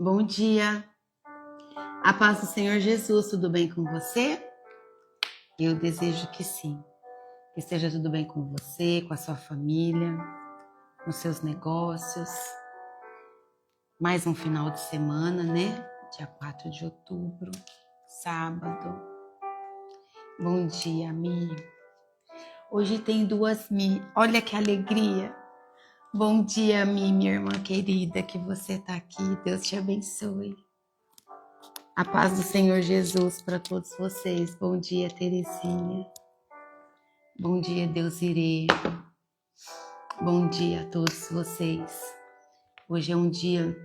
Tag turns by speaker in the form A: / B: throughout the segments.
A: Bom dia, a paz do Senhor Jesus, tudo bem com você? Eu desejo que sim, que esteja tudo bem com você, com a sua família, com seus negócios. Mais um final de semana, né? Dia 4 de outubro, sábado. Bom dia, Mi. Hoje tem duas Mi, olha que alegria. Bom dia, Mi, minha irmã querida, que você tá aqui, Deus te abençoe. A paz do Senhor Jesus para todos vocês. Bom dia, Terezinha. Bom dia, Deus irê. Bom dia a todos vocês. Hoje é um dia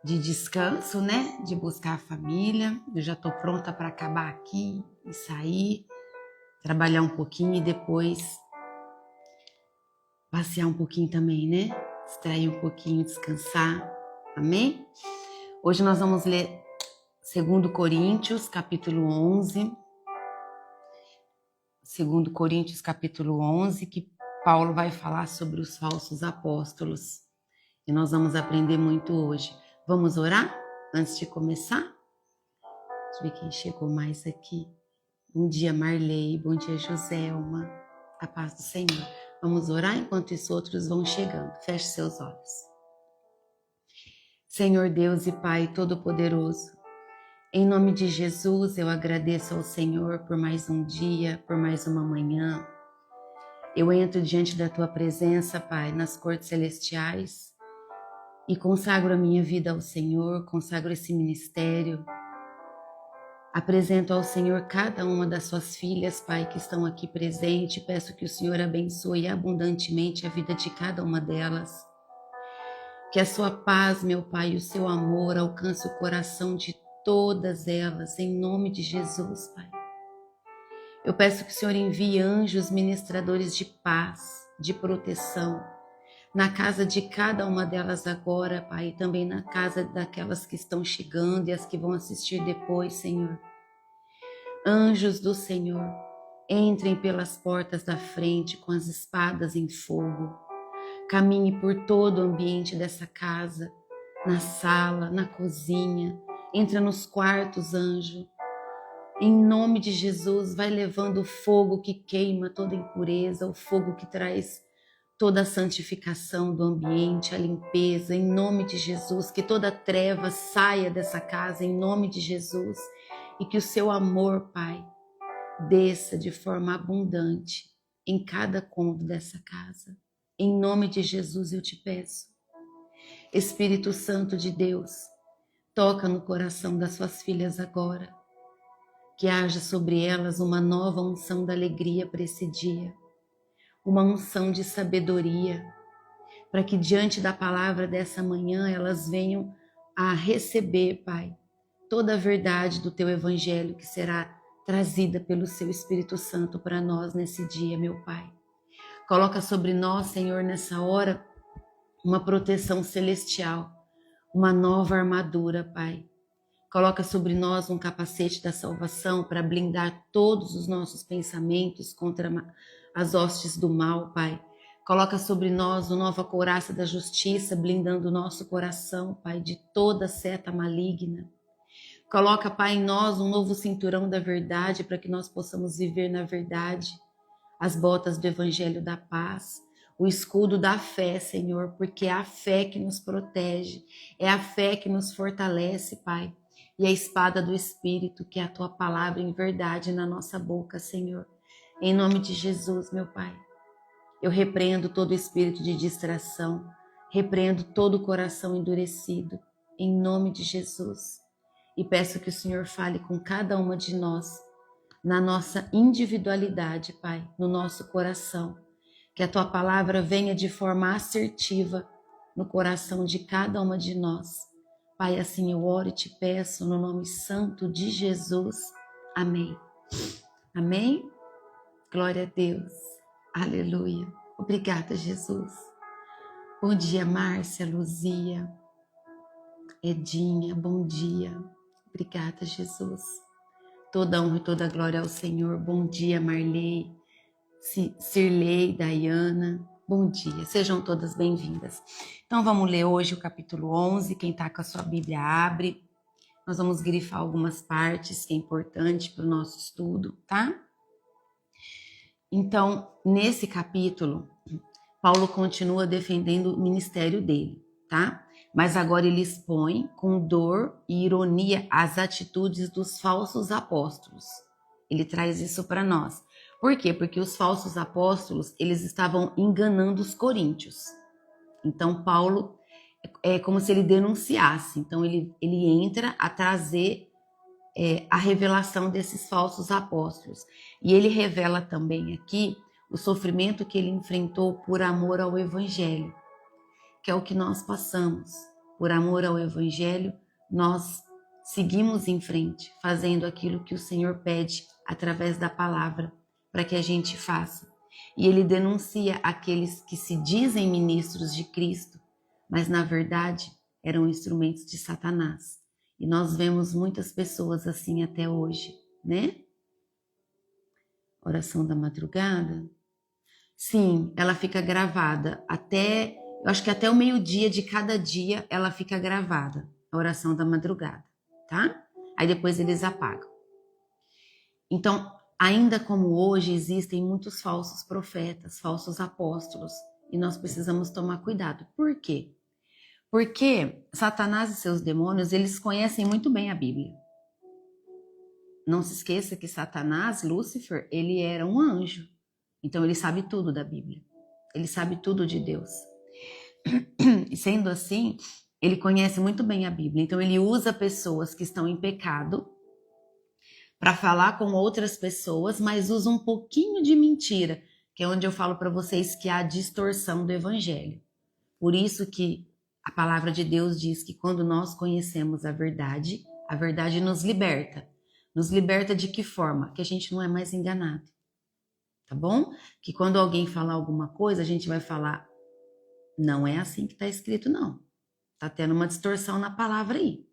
A: de descanso, né? De buscar a família. Eu já estou pronta para acabar aqui e sair, trabalhar um pouquinho e depois passear um pouquinho também, né? Distrair um pouquinho, descansar. Amém? Hoje nós vamos ler 2 Coríntios, capítulo 11. 2 Coríntios, capítulo 11, que Paulo vai falar sobre os falsos apóstolos. E nós vamos aprender muito hoje. Vamos orar antes de começar? Deixa eu ver quem chegou mais aqui. Bom dia, Marley. Bom dia, Joselma. A paz do Senhor. Vamos orar enquanto isso outros vão chegando. Feche seus olhos. Senhor Deus e Pai Todo-Poderoso, em nome de Jesus, eu agradeço ao Senhor por mais um dia, por mais uma manhã. Eu entro diante da Tua presença, Pai, nas cortes celestiais e consagro a minha vida ao Senhor, consagro esse ministério. Apresento ao Senhor cada uma das Suas filhas, Pai, que estão aqui presentes. Peço que o Senhor abençoe abundantemente a vida de cada uma delas. Que a Sua paz, meu Pai, e o Seu amor alcance o coração de todas elas, em nome de Jesus, Pai. Eu peço que o Senhor envie anjos ministradores de paz, de proteção, na casa de cada uma delas agora, Pai, e também na casa daquelas que estão chegando e as que vão assistir depois, Senhor. Anjos do Senhor, entrem pelas portas da frente com as espadas em fogo. Caminhe por todo o ambiente dessa casa, na sala, na cozinha, entra nos quartos, anjo. Em nome de Jesus, vai levando o fogo que queima toda impureza, o fogo que traz toda a santificação do ambiente, a limpeza, em nome de Jesus, que toda treva saia dessa casa, em nome de Jesus, e que o seu amor, Pai, desça de forma abundante em cada cômodo dessa casa. Em nome de Jesus eu te peço. Espírito Santo de Deus, toca no coração das suas filhas agora, que haja sobre elas uma nova unção da alegria para esse dia, uma unção de sabedoria, para que diante da palavra dessa manhã elas venham a receber, Pai, toda a verdade do Teu Evangelho que será trazida pelo Seu Espírito Santo para nós nesse dia, meu Pai. Coloca sobre nós, Senhor, nessa hora, uma proteção celestial, uma nova armadura, Pai. Coloca sobre nós um capacete da salvação para blindar todos os nossos pensamentos contra as hostes do mal, Pai. Coloca sobre nós uma nova couraça da justiça, blindando o nosso coração, Pai, de toda seta maligna. Coloca, Pai, em nós um novo cinturão da verdade para que nós possamos viver na verdade, as botas do Evangelho da paz, o escudo da fé, Senhor, porque é a fé que nos protege, é a fé que nos fortalece, Pai, e a espada do Espírito, que é a Tua palavra em verdade na nossa boca, Senhor. Em nome de Jesus, meu Pai, eu repreendo todo espírito de distração, repreendo todo coração endurecido, em nome de Jesus, e peço que o Senhor fale com cada uma de nós, na nossa individualidade, Pai, no nosso coração. Que a Tua palavra venha de forma assertiva no coração de cada uma de nós. Pai, assim eu oro e te peço no nome santo de Jesus. Amém. Amém? Glória a Deus. Aleluia. Obrigada, Jesus. Bom dia, Márcia, Luzia, Edinha, bom dia. Obrigada, Jesus. Toda honra e toda glória ao Senhor. Bom dia, Marley, Cirlei, Dayana. Bom dia, sejam todas bem-vindas. Então vamos ler hoje o capítulo 11, quem está com a sua Bíblia abre. Nós vamos grifar algumas partes que é importante para o nosso estudo, tá? Então, nesse capítulo, Paulo continua defendendo o ministério dele, tá? Mas agora ele expõe com dor e ironia as atitudes dos falsos apóstolos. Ele traz isso para nós. Por quê? Porque os falsos apóstolos, eles estavam enganando os coríntios. Então, Paulo é como se ele denunciasse. Então, ele entra a trazer a revelação desses falsos apóstolos. E ele revela também aqui o sofrimento que ele enfrentou por amor ao Evangelho, que é o que nós passamos. Por amor ao Evangelho, nós seguimos em frente, fazendo aquilo que o Senhor pede através da palavra, para que a gente faça. E ele denuncia aqueles que se dizem ministros de Cristo, mas na verdade eram instrumentos de Satanás. E nós vemos muitas pessoas assim até hoje, né? Oração da madrugada. Sim, ela fica gravada até, eu acho que até o meio-dia de cada dia ela fica gravada, a oração da madrugada, tá? Aí depois eles apagam. Então, ainda como hoje, existem muitos falsos profetas, falsos apóstolos, e nós precisamos tomar cuidado. Por quê? Porque Satanás e seus demônios, eles conhecem muito bem a Bíblia. Não se esqueça que Satanás, Lúcifer, ele era um anjo. Então ele sabe tudo da Bíblia. Ele sabe tudo de Deus. E sendo assim, ele conhece muito bem a Bíblia. Então ele usa pessoas que estão em pecado para falar com outras pessoas, mas usa um pouquinho de mentira, que é onde eu falo para vocês que há distorção do evangelho. Por isso que a palavra de Deus diz que quando nós conhecemos a verdade nos liberta. Nos liberta de que forma? Que a gente não é mais enganado. Tá bom? Que quando alguém falar alguma coisa, a gente vai falar, não é assim que está escrito, não. Tá tendo uma distorção na palavra aí.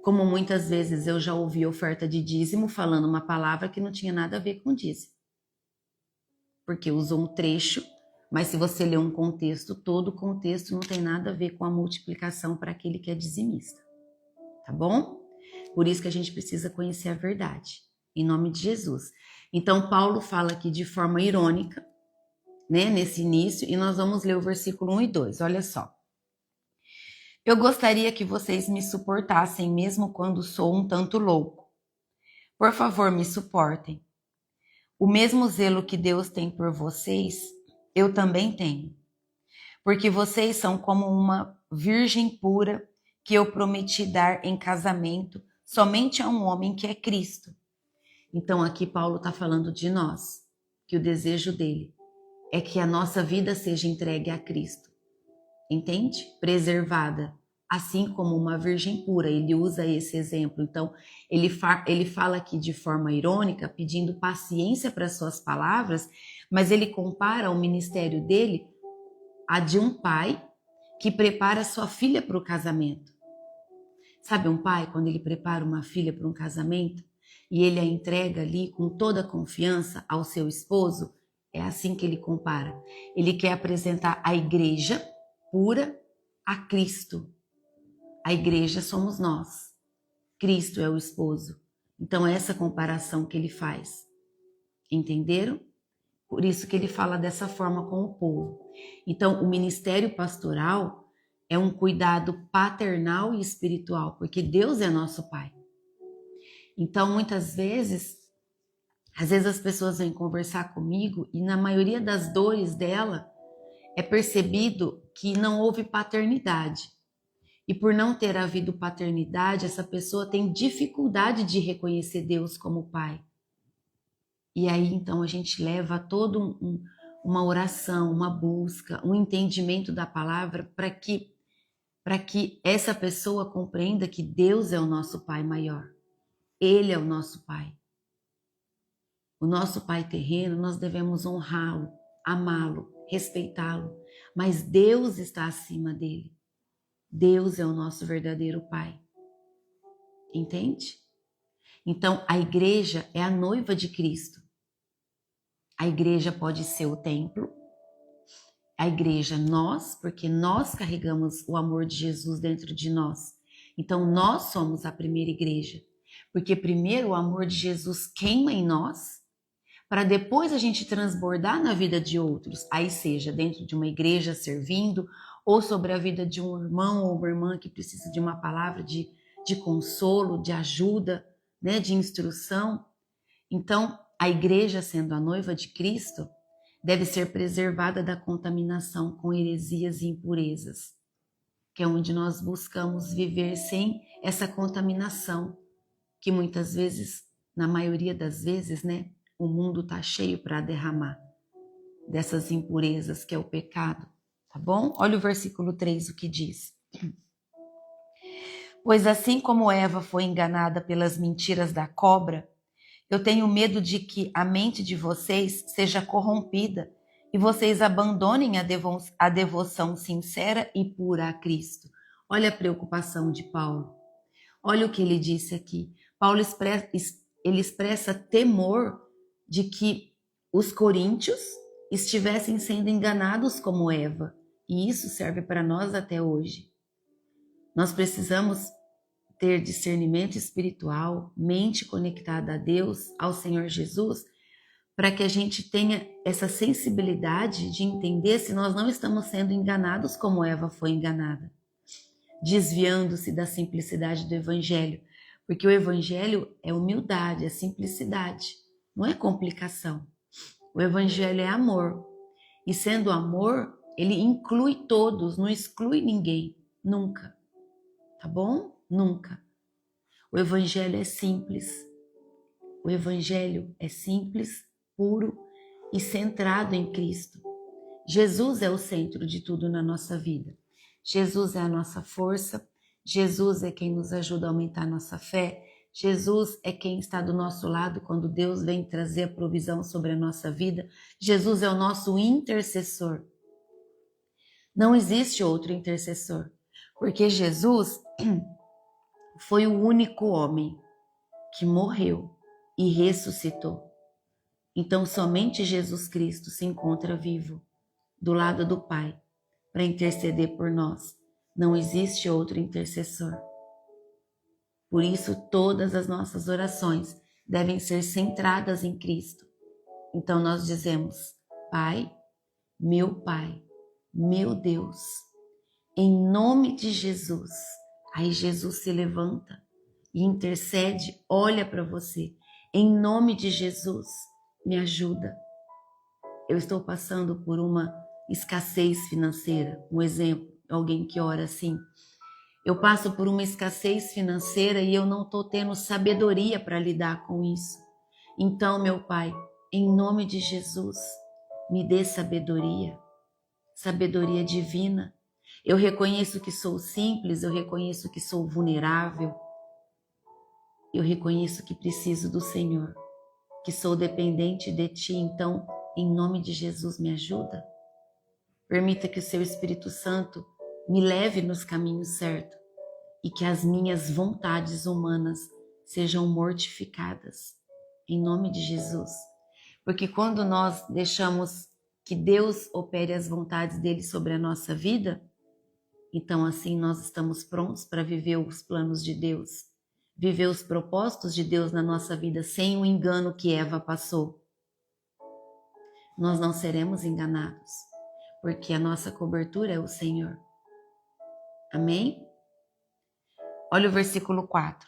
A: Como muitas vezes eu já ouvi oferta de dízimo falando uma palavra que não tinha nada a ver com dízimo. Porque usou um trecho, mas se você ler um contexto, todo o contexto não tem nada a ver com a multiplicação para aquele que é dizimista. Tá bom? Por isso que a gente precisa conhecer a verdade, em nome de Jesus. Então, Paulo fala aqui de forma irônica, né, nesse início, e nós vamos ler o versículo 1 e 2, olha só. Eu gostaria que vocês me suportassem mesmo quando sou um tanto louco. Por favor, me suportem. O mesmo zelo que Deus tem por vocês, eu também tenho. Porque vocês são como uma virgem pura que eu prometi dar em casamento somente a um homem que é Cristo. Então aqui Paulo está falando de nós, que o desejo dele é que a nossa vida seja entregue a Cristo. Entende? Preservada, assim como uma virgem pura. Ele usa esse exemplo. Então, ele fala aqui de forma irônica, pedindo paciência para suas palavras, mas ele compara o ministério dele a de um pai que prepara sua filha para o casamento. Sabe um pai, quando ele prepara uma filha para um casamento e ele a entrega ali com toda a confiança ao seu esposo? É assim que ele compara. Ele quer apresentar a igreja pura a Cristo. A igreja somos nós. Cristo é o esposo. Então, é essa comparação que ele faz. Entenderam? Por isso que ele fala dessa forma com o povo. Então, o ministério pastoral é um cuidado paternal e espiritual, porque Deus é nosso Pai. Então, muitas vezes, às vezes as pessoas vêm conversar comigo e na maioria das dores dela é percebido que não houve paternidade. E por não ter havido paternidade, essa pessoa tem dificuldade de reconhecer Deus como Pai. E aí, então, a gente leva toda uma oração, uma busca, um entendimento da palavra para que essa pessoa compreenda que Deus é o nosso Pai maior. Ele é o nosso Pai. O nosso Pai terreno, nós devemos honrá-lo, amá-lo, respeitá-lo. Mas Deus está acima dele. Deus é o nosso verdadeiro Pai. Entende? Então, a igreja é a noiva de Cristo. A igreja pode ser o templo, A igreja, nós, porque nós carregamos o amor de Jesus dentro de nós. Então, nós somos a primeira igreja. Porque primeiro o amor de Jesus queima em nós, para depois a gente transbordar na vida de outros. Aí seja dentro de uma igreja servindo, ou sobre a vida de um irmão ou uma irmã que precisa de uma palavra de consolo, de ajuda, né, de instrução. Então, a igreja, sendo a noiva de Cristo, deve ser preservada da contaminação com heresias e impurezas, que é onde nós buscamos viver sem essa contaminação, que muitas vezes, na maioria das vezes, né, o mundo está cheio para derramar dessas impurezas, que é o pecado, tá bom? Olha o versículo 3, o que diz. Pois assim como Eva foi enganada pelas mentiras da cobra, eu tenho medo de que a mente de vocês seja corrompida e vocês abandonem a devoção sincera e pura a Cristo. Olha a preocupação de Paulo. Olha o que ele disse aqui. Paulo expressa temor de que os coríntios estivessem sendo enganados como Eva. E isso serve para nós até hoje. Nós precisamos ter discernimento espiritual, mente conectada a Deus, ao Senhor Jesus, para que a gente tenha essa sensibilidade de entender se nós não estamos sendo enganados como Eva foi enganada, desviando-se da simplicidade do Evangelho, porque o Evangelho é humildade, é simplicidade, não é complicação. O Evangelho é amor, e sendo amor, ele inclui todos, não exclui ninguém, nunca, tá bom? Nunca. O Evangelho é simples. O Evangelho é simples, puro e centrado em Cristo. Jesus é o centro de tudo na nossa vida. Jesus é a nossa força. Jesus é quem nos ajuda a aumentar a nossa fé. Jesus é quem está do nosso lado quando Deus vem trazer a provisão sobre a nossa vida. Jesus é o nosso intercessor. Não existe outro intercessor, porque Jesus foi o único homem que morreu e ressuscitou. Então, somente Jesus Cristo se encontra vivo do lado do Pai para interceder por nós. Não existe outro intercessor. Por isso, todas as nossas orações devem ser centradas em Cristo. Então, nós dizemos: Pai, meu Deus, em nome de Jesus. Aí Jesus se levanta e intercede, olha para você. Em nome de Jesus, me ajuda. Eu estou passando por uma escassez financeira. Um exemplo, alguém que ora assim. Eu passo por uma escassez financeira e eu não estou tendo sabedoria para lidar com isso. Então, meu Pai, em nome de Jesus, me dê sabedoria, sabedoria divina. Eu reconheço que sou simples, eu reconheço que sou vulnerável, eu reconheço que preciso do Senhor, que sou dependente de Ti. Então, em nome de Jesus, me ajuda. Permita que o Seu Espírito Santo me leve nos caminhos certos e que as minhas vontades humanas sejam mortificadas, em nome de Jesus. Porque quando nós deixamos que Deus opere as vontades dele sobre a nossa vida, então assim nós estamos prontos para viver os planos de Deus, viver os propósitos de Deus na nossa vida sem o engano que Eva passou. Nós não seremos enganados, porque a nossa cobertura é o Senhor. Amém? Olha o versículo 4.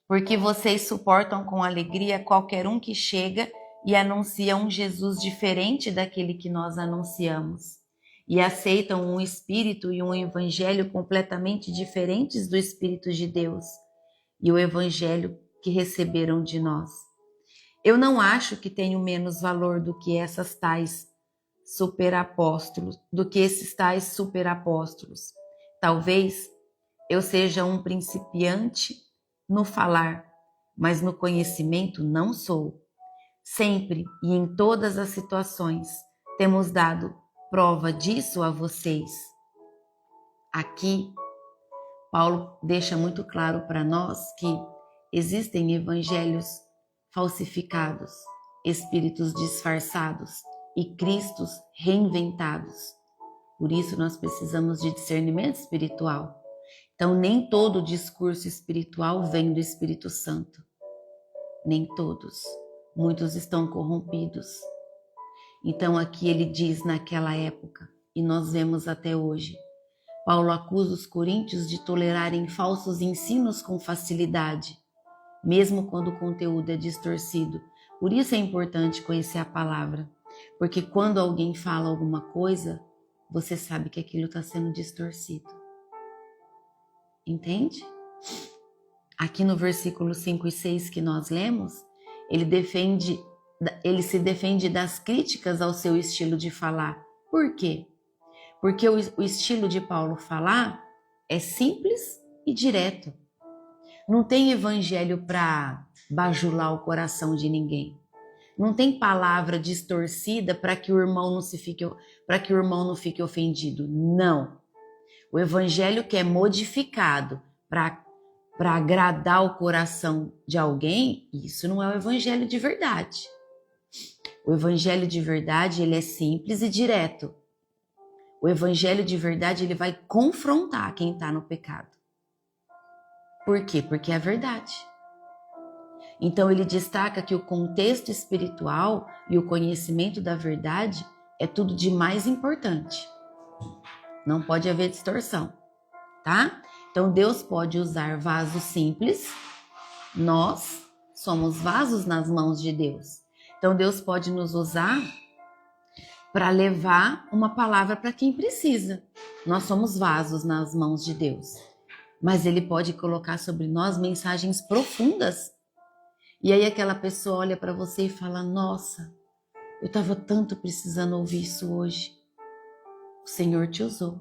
A: Porque vocês suportam com alegria qualquer um que chega e anuncia um Jesus diferente daquele que nós anunciamos, e aceitam um espírito e um evangelho completamente diferentes do Espírito de Deus e o evangelho que receberam de nós. Eu não acho que tenho menos valor do que esses tais superapóstolos. Talvez eu seja um principiante no falar, mas no conhecimento não sou. Sempre e em todas as situações temos dado prova disso a vocês. Aqui, Paulo deixa muito claro para nós que existem evangelhos falsificados, espíritos disfarçados, e cristos reinventados. Por isso nós precisamos de discernimento espiritual. Então nem todo discurso espiritual vem do Espírito Santo. Nem todos. Muitos estão corrompidos. Então aqui ele diz naquela época, e nós vemos até hoje, Paulo acusa os coríntios de tolerarem falsos ensinos com facilidade, mesmo quando o conteúdo é distorcido. Por isso é importante conhecer a palavra, porque quando alguém fala alguma coisa, você sabe que aquilo está sendo distorcido. Entende? Aqui no versículo 5 e 6 que nós lemos, ele se defende das críticas ao seu estilo de falar. Por quê? Porque o estilo de Paulo falar é simples e direto. Não tem evangelho para bajular o coração de ninguém. Não tem palavra distorcida para que o irmão não fique ofendido. Não. O evangelho que é modificado para agradar o coração de alguém, isso não é o evangelho de verdade. O evangelho de verdade, ele é simples e direto. O evangelho de verdade, ele vai confrontar quem está no pecado. Por quê? Porque é a verdade. Então ele destaca que o contexto espiritual e o conhecimento da verdade é tudo de mais importante. Não pode haver distorção, tá? Então Deus pode usar vasos simples. Nós somos vasos nas mãos de Deus. Então Deus pode nos usar para levar uma palavra para quem precisa. Nós somos vasos nas mãos de Deus. Mas Ele pode colocar sobre nós mensagens profundas. E aí aquela pessoa olha para você e fala, nossa, eu estava tanto precisando ouvir isso hoje. O Senhor te usou.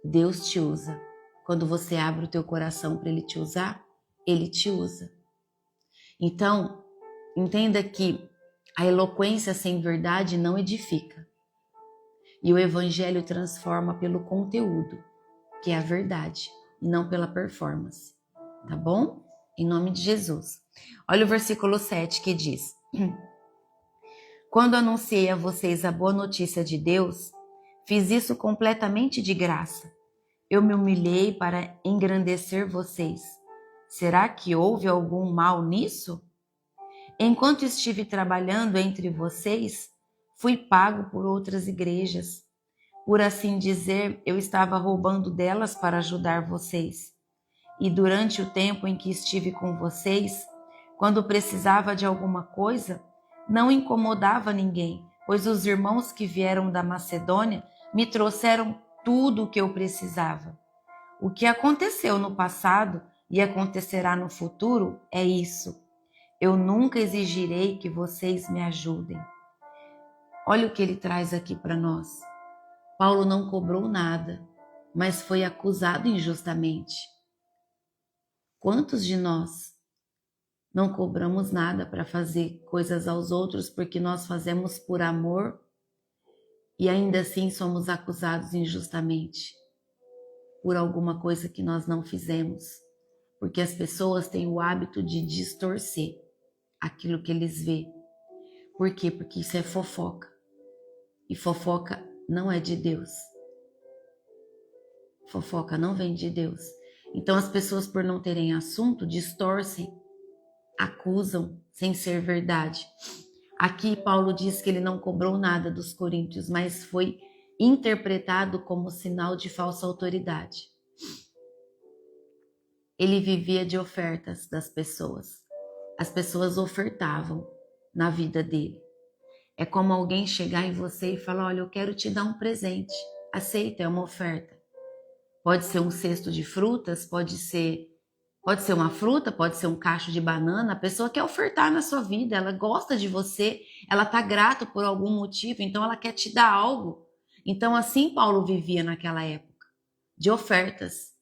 A: Deus te usa. Quando você abre o teu coração para Ele te usar, Ele te usa. Então, entenda que a eloquência sem verdade não edifica. E o evangelho transforma pelo conteúdo, que é a verdade, e não pela performance. Tá bom? Em nome de Jesus. Olha o versículo 7 que diz: Quando anunciei a vocês a boa notícia de Deus, fiz isso completamente de graça. Eu me humilhei para engrandecer vocês. Será que houve algum mal nisso? Enquanto estive trabalhando entre vocês, fui pago por outras igrejas. Por assim dizer, eu estava roubando delas para ajudar vocês. E durante o tempo em que estive com vocês, quando precisava de alguma coisa, não incomodava ninguém, pois os irmãos que vieram da Macedônia me trouxeram tudo o que eu precisava. O que aconteceu no passado e acontecerá no futuro é isso. Eu nunca exigirei que vocês me ajudem. Olha o que ele traz aqui para nós. Paulo não cobrou nada, mas foi acusado injustamente. Quantos de nós não cobramos nada para fazer coisas aos outros porque nós fazemos por amor e ainda assim somos acusados injustamente por alguma coisa que nós não fizemos? Porque as pessoas têm o hábito de distorcer aquilo que eles veem. Por quê? Porque isso é fofoca. E fofoca não é de Deus. Fofoca não vem de Deus. Então as pessoas, por não terem assunto, distorcem, acusam sem ser verdade. Aqui Paulo diz que ele não cobrou nada dos coríntios, mas foi interpretado como sinal de falsa autoridade. Ele vivia de ofertas das pessoas. As pessoas ofertavam na vida dele. É como alguém chegar em você e falar, olha, eu quero te dar um presente. Aceita, é uma oferta. Pode ser um cesto de frutas, pode ser uma fruta, pode ser um cacho de banana. A pessoa quer ofertar na sua vida, ela gosta de você, ela está grata por algum motivo, então ela quer te dar algo. Então assim Paulo vivia naquela época, de ofertas.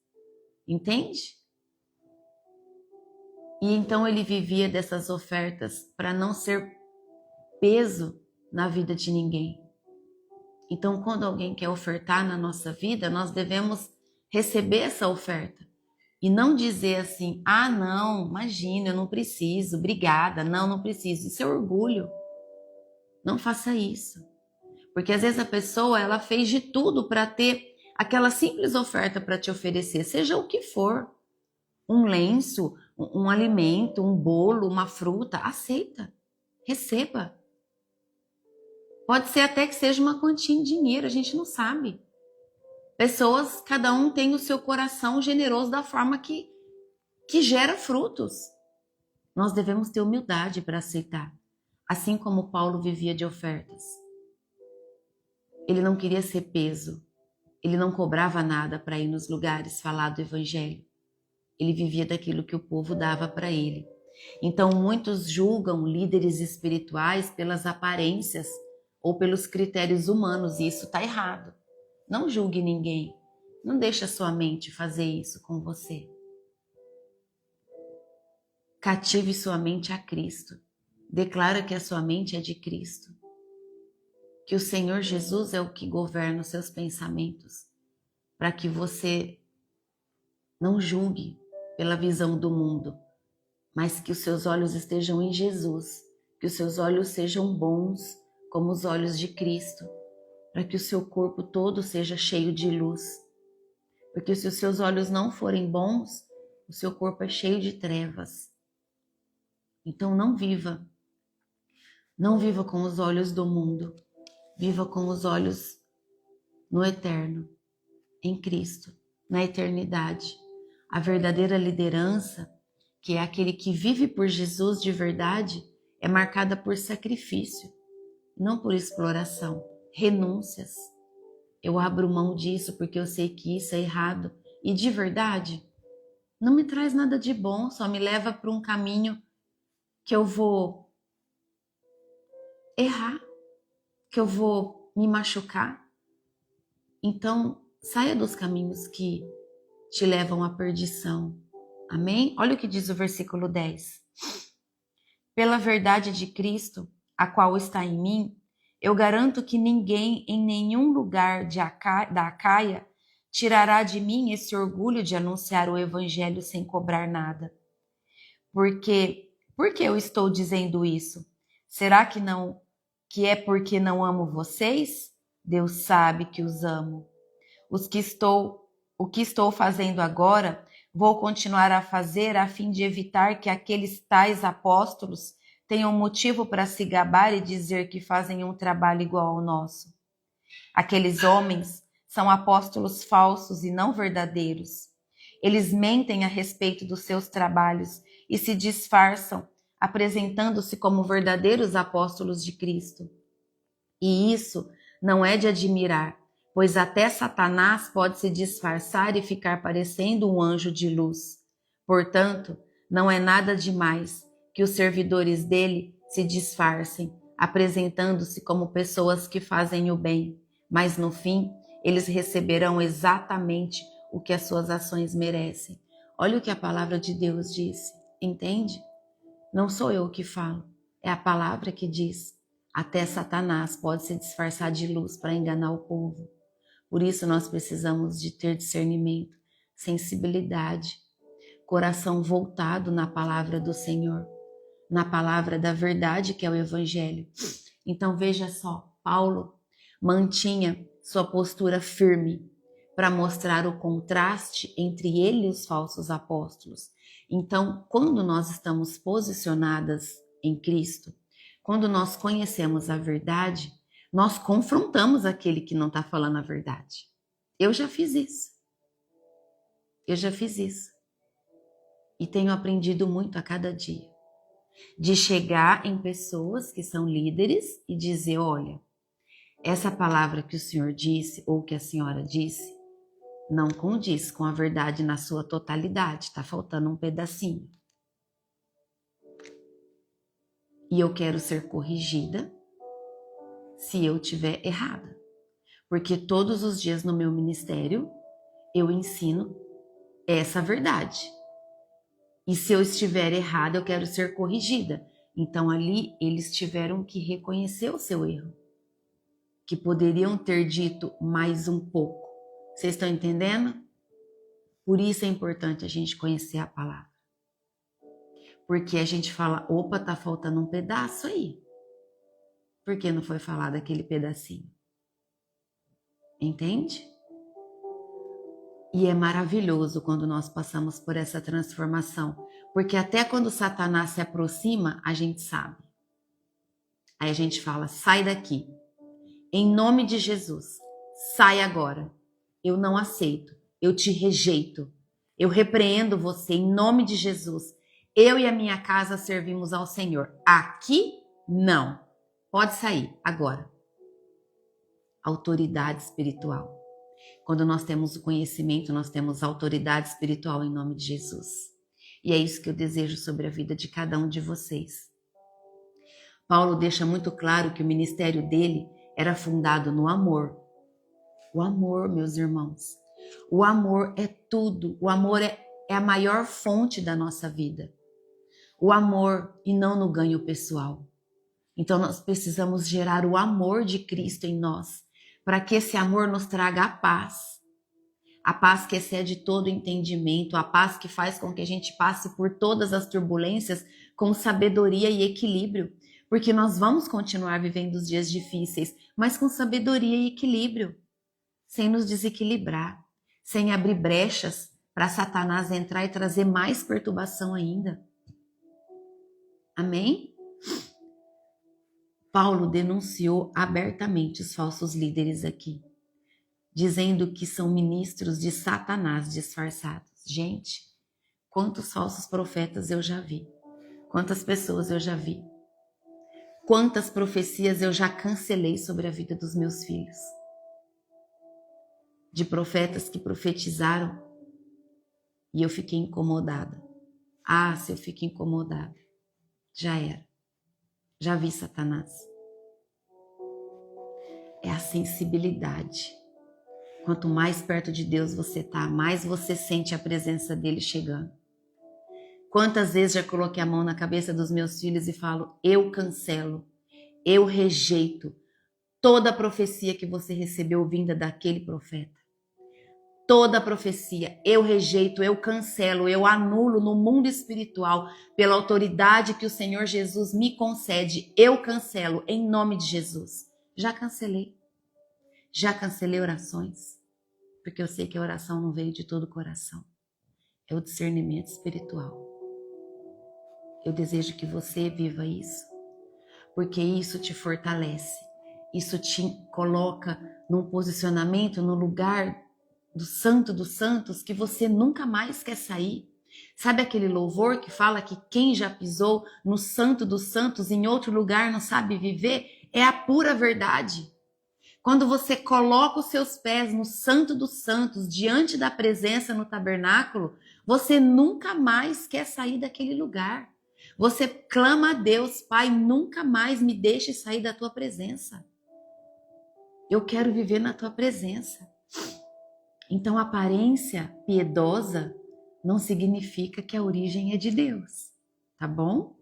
A: Entende? E então ele vivia dessas ofertas para não ser peso na vida de ninguém. Então, quando alguém quer ofertar na nossa vida, nós devemos receber essa oferta. E não dizer assim, ah não, imagina, eu não preciso, obrigada, não preciso. Isso é orgulho. Não faça isso. Porque às vezes a pessoa, ela fez de tudo para ter aquela simples oferta para te oferecer, seja o que for. Um lenço, um alimento, um bolo, uma fruta, aceita. Receba. Pode ser até que seja uma quantia em dinheiro, a gente não sabe. Pessoas, cada um tem o seu coração generoso da forma que gera frutos. Nós devemos ter humildade para aceitar. Assim como Paulo vivia de ofertas. Ele não queria ser peso. Ele não cobrava nada para ir nos lugares falar do evangelho. Ele vivia daquilo que o povo dava para ele. Então muitos julgam líderes espirituais pelas aparências ou pelos critérios humanos, e isso está errado. Não julgue ninguém. Não deixe a sua mente fazer isso com você. Cative sua mente a Cristo. Declara que a sua mente é de Cristo. Que o Senhor Jesus é o que governa os seus pensamentos. Para que você não julgue pela visão do mundo, mas que os seus olhos estejam em Jesus. Que os seus olhos sejam bons como os olhos de Cristo. Para que o seu corpo todo seja cheio de luz. Porque se os seus olhos não forem bons, o seu corpo é cheio de trevas. Então não viva com os olhos do mundo, viva com os olhos no eterno, em Cristo, na eternidade. A verdadeira liderança, que é aquele que vive por Jesus de verdade, é marcada por sacrifício, não por exploração, renúncias. Eu abro mão disso porque eu sei que isso é errado e de verdade não me traz nada de bom, só me leva para um caminho que eu vou errar, que eu vou me machucar. Então, saia dos caminhos que te levam à perdição. Amém? Olha o que diz o versículo 10. Pela verdade de Cristo, a qual está em mim, eu garanto que ninguém em nenhum lugar da Acaia tirará de mim esse orgulho de anunciar o evangelho sem cobrar nada. Por que eu estou dizendo isso? Será que é porque não amo vocês? Deus sabe que os amo. O que estou fazendo agora, vou continuar a fazer a fim de evitar que aqueles tais apóstolos tenham motivo para se gabar e dizer que fazem um trabalho igual ao nosso. Aqueles homens são apóstolos falsos e não verdadeiros. Eles mentem a respeito dos seus trabalhos e se disfarçam, apresentando-se como verdadeiros apóstolos de Cristo. E isso não é de admirar, pois até Satanás pode se disfarçar e ficar parecendo um anjo de luz. Portanto, não é nada demais que os servidores dele se disfarcem, apresentando-se como pessoas que fazem o bem, mas no fim eles receberão exatamente o que as suas ações merecem. Olha o que a palavra de Deus disse, entende? Não sou eu que falo, é a palavra que diz. Até Satanás pode se disfarçar de luz para enganar o povo. Por isso nós precisamos de ter discernimento, sensibilidade, coração voltado na palavra do Senhor, na palavra da verdade que é o Evangelho. Então veja só, Paulo mantinha sua postura firme para mostrar o contraste entre ele e os falsos apóstolos. Então, quando nós estamos posicionadas em Cristo, quando nós conhecemos a verdade, nós confrontamos aquele que não está falando a verdade. Eu já fiz isso. E tenho aprendido muito a cada dia. De chegar em pessoas que são líderes e dizer, olha, essa palavra que o senhor disse ou que a senhora disse não condiz com a verdade na sua totalidade, está faltando um pedacinho. E eu quero ser corrigida se eu estiver errada. Porque todos os dias no meu ministério eu ensino essa verdade. E se eu estiver errada, eu quero ser corrigida. Então ali eles tiveram que reconhecer o seu erro. Que poderiam ter dito mais um pouco. Vocês estão entendendo? Por isso é importante a gente conhecer a palavra. Porque a gente fala, opa, tá faltando um pedaço aí. Por que não foi falado aquele pedacinho? Entende? E é maravilhoso quando nós passamos por essa transformação, porque até quando Satanás se aproxima, a gente sabe. Aí a gente fala, sai daqui, em nome de Jesus, sai agora, eu não aceito, eu te rejeito, eu repreendo você em nome de Jesus, eu e a minha casa servimos ao Senhor, aqui não, pode sair agora. Autoridade espiritual. Quando nós temos o conhecimento, nós temos autoridade espiritual em nome de Jesus. E é isso que eu desejo sobre a vida de cada um de vocês. Paulo deixa muito claro que o ministério dele era fundado no amor. O amor, meus irmãos. O amor é tudo. O amor é a maior fonte da nossa vida. O amor e não no ganho pessoal. Então nós precisamos gerar o amor de Cristo em nós, para que esse amor nos traga a paz que excede todo entendimento, a paz que faz com que a gente passe por todas as turbulências com sabedoria e equilíbrio, porque nós vamos continuar vivendo os dias difíceis, mas com sabedoria e equilíbrio, sem nos desequilibrar, sem abrir brechas para Satanás entrar e trazer mais perturbação ainda. Amém? Paulo denunciou abertamente os falsos líderes aqui, dizendo que são ministros de Satanás disfarçados. Gente, quantos falsos profetas eu já vi, quantas pessoas eu já vi, quantas profecias eu já cancelei sobre a vida dos meus filhos, de profetas que profetizaram e eu fiquei incomodada. Ah, se eu fico incomodada, já era. Já vi Satanás. É a sensibilidade. Quanto mais perto de Deus você está, mais você sente a presença dele chegando. Quantas vezes já coloquei a mão na cabeça dos meus filhos e falo, eu cancelo, eu rejeito toda a profecia que você recebeu vinda daquele profeta. Toda a profecia, eu rejeito, eu cancelo, eu anulo no mundo espiritual, pela autoridade que o Senhor Jesus me concede, eu cancelo em nome de Jesus. Já cancelei orações, porque eu sei que a oração não veio de todo o coração, é o discernimento espiritual. Eu desejo que você viva isso, porque isso te fortalece, isso te coloca num posicionamento, no lugar do santo dos santos, que você nunca mais quer sair. Sabe aquele louvor que fala que quem já pisou no santo dos santos em outro lugar não sabe viver? É a pura verdade. Quando você coloca os seus pés no santo dos santos, diante da presença no tabernáculo, você nunca mais quer sair daquele lugar. Você clama a Deus, Pai, nunca mais me deixe sair da tua presença. Eu quero viver na tua presença. Então, aparência piedosa não significa que a origem é de Deus, tá bom?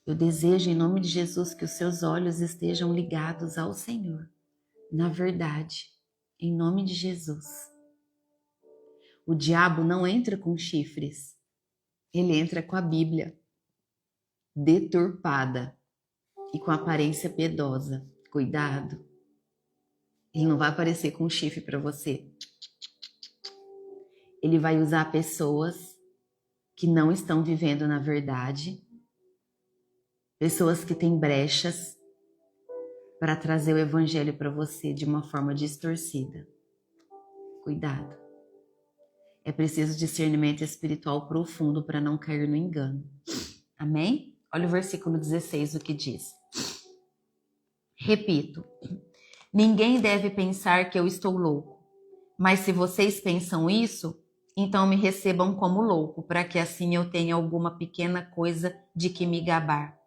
A: Eu desejo, em nome de Jesus, que os seus olhos estejam ligados ao Senhor, na verdade, em nome de Jesus. O diabo não entra com chifres, ele entra com a Bíblia deturpada e com aparência piedosa. Cuidado, ele não vai aparecer com chifre para você. Ele vai usar pessoas que não estão vivendo na verdade, pessoas que têm brechas para trazer o evangelho para você de uma forma distorcida. Cuidado. É preciso discernimento espiritual profundo para não cair no engano. Amém? Olha o versículo 16, o que diz. Repito, ninguém deve pensar que eu estou louco, mas se vocês pensam isso, então me recebam como louco, para que assim eu tenha alguma pequena coisa de que me gabar.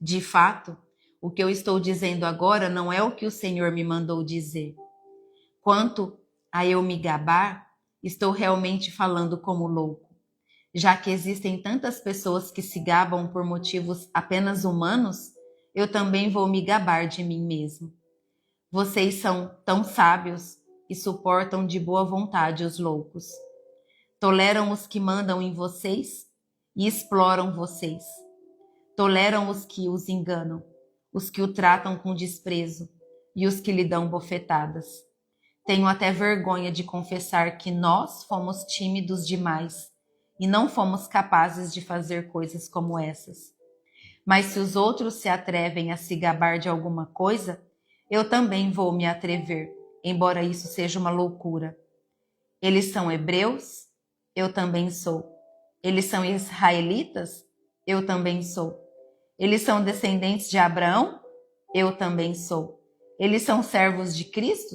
A: De fato, o que eu estou dizendo agora não é o que o Senhor me mandou dizer. Quanto a eu me gabar, estou realmente falando como louco, já que existem tantas pessoas que se gabam por motivos apenas humanos, eu também vou me gabar de mim mesmo. Vocês são tão sábios e suportam de boa vontade os loucos. Toleram os que mandam em vocês e exploram vocês. Toleram os que os enganam. os que o tratam com desprezo e os que lhe dão bofetadas. Tenho até vergonha de confessar que nós fomos tímidos demais e não fomos capazes de fazer coisas como essas. Mas se os outros se atrevem a se gabar de alguma coisa, eu também vou me atrever, embora isso seja uma loucura. Eles são hebreus? Eu também sou. Eles são israelitas? Eu também sou. Eles são descendentes de Abraão? Eu também sou. Eles são servos de Cristo?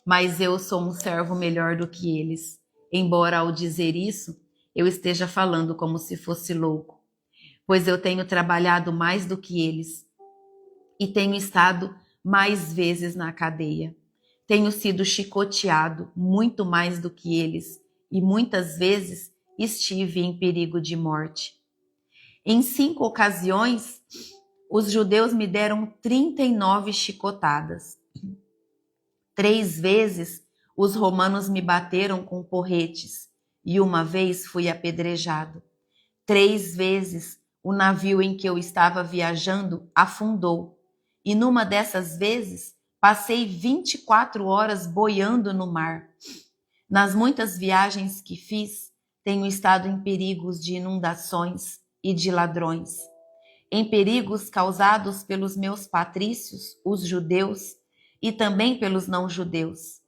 A: Mas eu sou um servo melhor do que eles, embora ao dizer isso, eu esteja falando como se fosse louco, pois eu tenho trabalhado mais do que eles e tenho estado mais vezes na cadeia. Tenho sido chicoteado muito mais do que eles e muitas vezes estive em perigo de morte. Em 5 ocasiões, os judeus me deram 39 chicotadas. 3 vezes os romanos me bateram com porretes e uma vez fui apedrejado. 3 vezes o navio em que eu estava viajando afundou e numa dessas vezes passei 24 horas boiando no mar. Nas muitas viagens que fiz, tenho estado em perigos de inundações e de ladrões, em perigos causados pelos meus patrícios, os judeus, e também pelos não-judeus.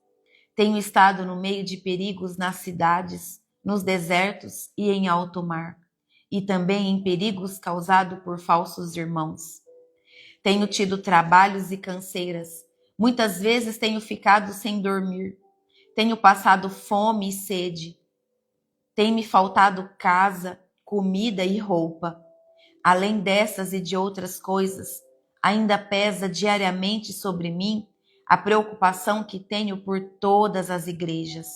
A: Tenho estado no meio de perigos nas cidades, nos desertos e em alto mar, e também em perigos causados por falsos irmãos. Tenho tido trabalhos e canseiras, muitas vezes tenho ficado sem dormir, tenho passado fome e sede, tem me faltado casa, comida e roupa. Além dessas e de outras coisas, ainda pesa diariamente sobre mim a preocupação que tenho por todas as igrejas.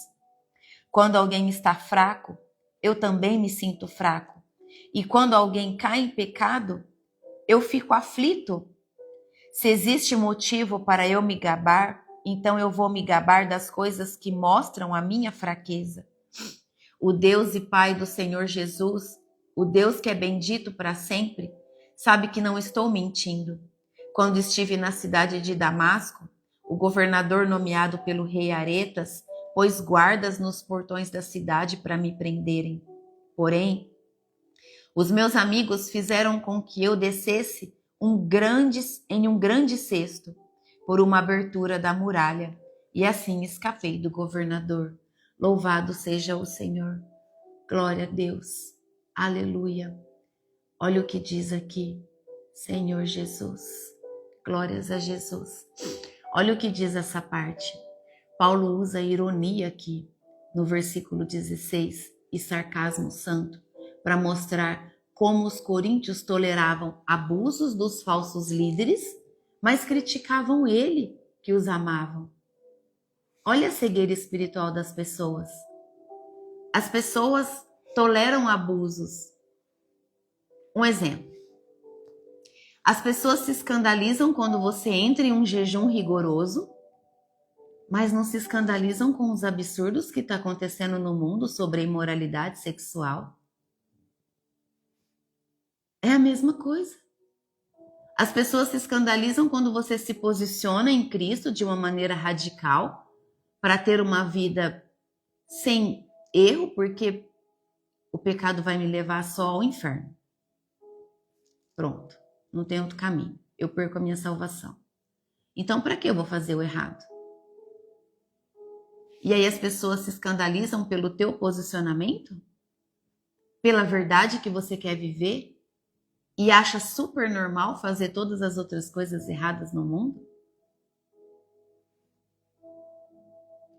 A: Quando alguém está fraco, eu também me sinto fraco. E quando alguém cai em pecado, eu fico aflito. Se existe motivo para eu me gabar, então eu vou me gabar das coisas que mostram a minha fraqueza. O Deus e Pai do Senhor Jesus, o Deus que é bendito para sempre, sabe que não estou mentindo. Quando estive na cidade de Damasco, o governador nomeado pelo rei Aretas pôs guardas nos portões da cidade para me prenderem. Porém, os meus amigos fizeram com que eu descesse em um grande cesto por uma abertura da muralha e assim escapei do governador. Louvado seja o Senhor. Glória a Deus. Aleluia. Olha o que diz aqui, Senhor Jesus. Glórias a Jesus. Olha o que diz essa parte. Paulo usa ironia aqui no versículo 16 e sarcasmo santo para mostrar como os coríntios toleravam abusos dos falsos líderes, mas criticavam ele que os amavam. Olha a cegueira espiritual das pessoas. As pessoas toleram abusos. Um exemplo. As pessoas se escandalizam quando você entra em um jejum rigoroso, mas não se escandalizam com os absurdos que está acontecendo no mundo sobre a imoralidade sexual. É a mesma coisa. As pessoas se escandalizam quando você se posiciona em Cristo de uma maneira radical para ter uma vida sem erro, porque o pecado vai me levar só ao inferno. Pronto, não tem outro caminho. Eu perco a minha salvação. Então, para que eu vou fazer o errado? E aí as pessoas se escandalizam pelo teu posicionamento? Pela verdade que você quer viver? E acha super normal fazer todas as outras coisas erradas no mundo?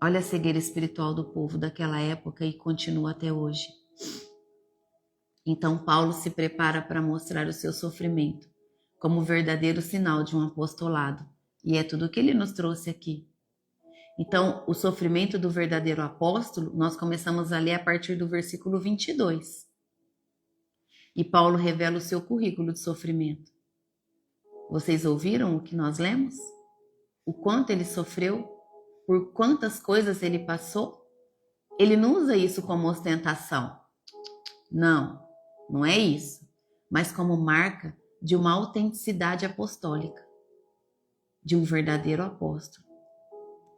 A: Olha a cegueira espiritual do povo daquela época e continua até hoje. Então Paulo se prepara para mostrar o seu sofrimento como verdadeiro sinal de um apostolado. E é tudo o que ele nos trouxe aqui. Então, o sofrimento do verdadeiro apóstolo, nós começamos a ler a partir do versículo 22. E Paulo revela o seu currículo de sofrimento. Vocês ouviram o que nós lemos? O quanto ele sofreu? Por quantas coisas ele passou? Ele não usa isso como ostentação. Não, não é isso. Mas como marca de uma autenticidade apostólica, de um verdadeiro apóstolo,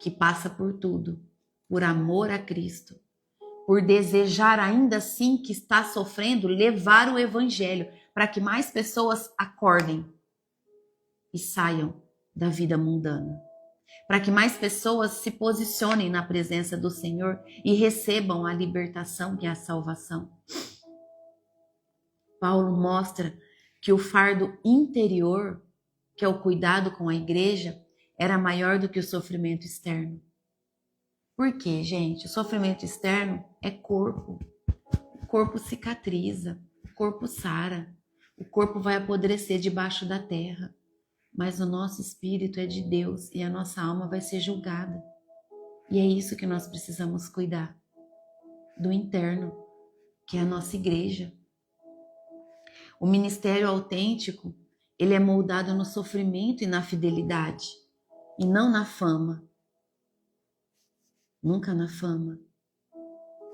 A: que passa por tudo, por amor a Cristo, por desejar ainda assim que está sofrendo, levar o evangelho para que mais pessoas acordem e saiam da vida mundana, para que mais pessoas se posicionem na presença do Senhor e recebam a libertação e a salvação. Paulo mostra que o fardo interior, que é o cuidado com a igreja, era maior do que o sofrimento externo. Por quê, gente? O sofrimento externo é corpo. O corpo cicatriza, o corpo sara, o corpo vai apodrecer debaixo da terra. Mas o nosso espírito é de Deus e a nossa alma vai ser julgada. E é isso que nós precisamos cuidar, do interno, que é a nossa igreja. O ministério autêntico, ele é moldado no sofrimento e na fidelidade, e não na fama. Nunca na fama.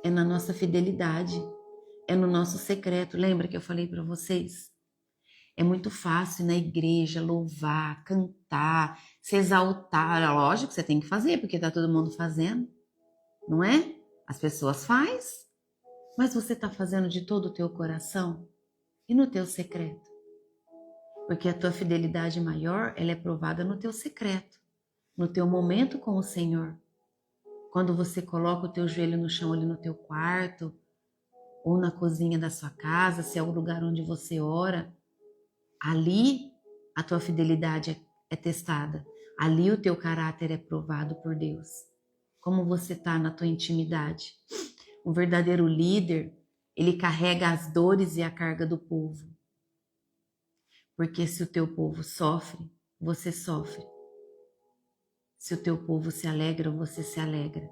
A: É na nossa fidelidade, é no nosso secreto. Lembra que eu falei para vocês? É muito fácil na igreja louvar, cantar, se exaltar. É lógico que você tem que fazer, porque está todo mundo fazendo, não é? As pessoas fazem, mas você está fazendo de todo o teu coração e no teu secreto. Porque a tua fidelidade maior, ela é provada no teu secreto, no teu momento com o Senhor. Quando você coloca o teu joelho no chão ali no teu quarto, ou na cozinha da sua casa, se é o lugar onde você ora, ali a tua fidelidade é testada. Ali o teu caráter é provado por Deus. Como você está na tua intimidade. Um verdadeiro líder, ele carrega as dores e a carga do povo. Porque se o teu povo sofre, você sofre. Se o teu povo se alegra, você se alegra.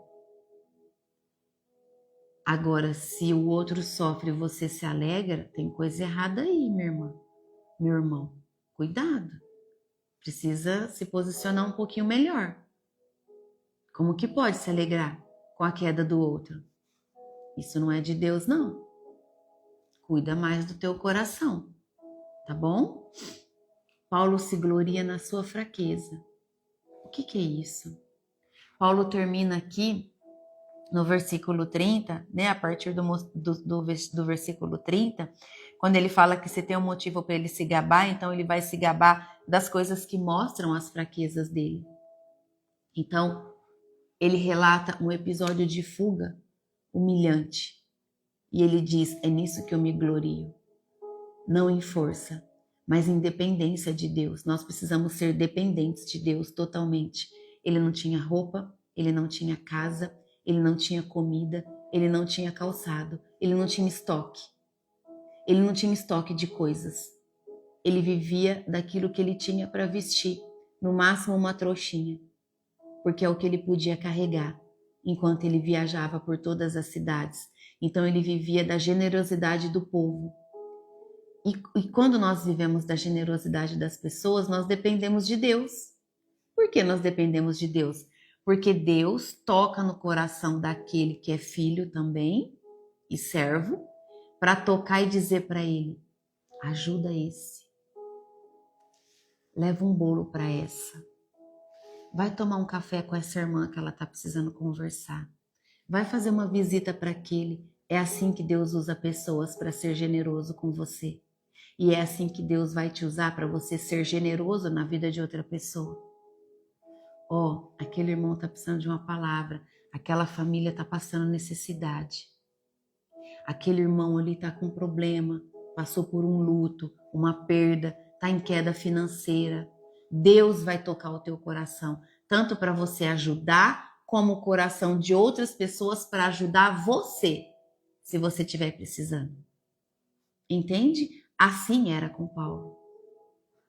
A: Agora, se o outro sofre e você se alegra, tem coisa errada aí, minha irmã. Meu irmão, cuidado. Precisa se posicionar um pouquinho melhor. Como que pode se alegrar com a queda do outro? Isso não é de Deus, não. Cuida mais do teu coração, tá bom? Paulo se gloria na sua fraqueza. O que é isso? Paulo termina aqui no versículo 30, né, a partir do versículo 30, quando ele fala que se tem um motivo para ele se gabar, então ele vai se gabar das coisas que mostram as fraquezas dele. Então, ele relata um episódio de fuga humilhante. E ele diz, é nisso que eu me glorio. Não em força, mas em dependência de Deus. Nós precisamos ser dependentes de Deus totalmente. Ele não tinha roupa, ele não tinha casa, ele não tinha comida, ele não tinha calçado, ele não tinha estoque. Ele não tinha estoque de coisas. Ele vivia daquilo que ele tinha para vestir, no máximo uma trouxinha, porque é o que ele podia carregar enquanto ele viajava por todas as cidades. Então ele vivia da generosidade do povo. E quando nós vivemos da generosidade das pessoas, nós dependemos de Deus. Por que nós dependemos de Deus? Porque Deus toca no coração daquele que é filho também e servo, para tocar e dizer para ele, ajuda esse. Leva um bolo para essa. Vai tomar um café com essa irmã que ela está precisando conversar. Vai fazer uma visita para aquele. É assim que Deus usa pessoas para ser generoso com você. E é assim que Deus vai te usar para você ser generoso na vida de outra pessoa. Aquele irmão está precisando de uma palavra. Aquela família está passando necessidade. Aquele irmão ali está com problema. Passou por um luto, uma perda, está em queda financeira. Deus vai tocar o teu coração. Tanto para você ajudar, como o coração de outras pessoas para ajudar você. Se você estiver precisando. Entende? Assim era com Paulo.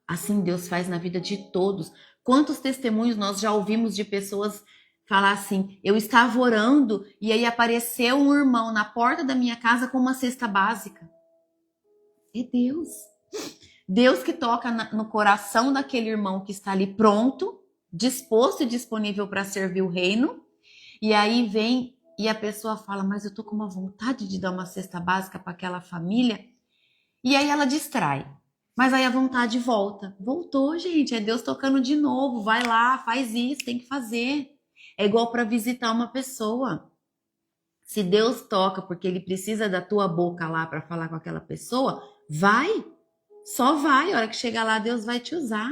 A: Assim Deus faz na vida de todos. Quantos testemunhos nós já ouvimos de pessoas falar assim, eu estava orando e aí apareceu um irmão na porta da minha casa com uma cesta básica. É Deus. Deus que toca no coração daquele irmão que está ali pronto, disposto e disponível para servir o reino. E aí vem e a pessoa fala, mas eu estou com uma vontade de dar uma cesta básica para aquela família. E aí ela distrai. Mas aí a vontade volta. Voltou, gente. É Deus tocando de novo. Vai lá, faz isso, tem que fazer. É igual para visitar uma pessoa. Se Deus toca porque ele precisa da tua boca lá para falar com aquela pessoa, vai. Só vai. A hora que chegar lá, Deus vai te usar.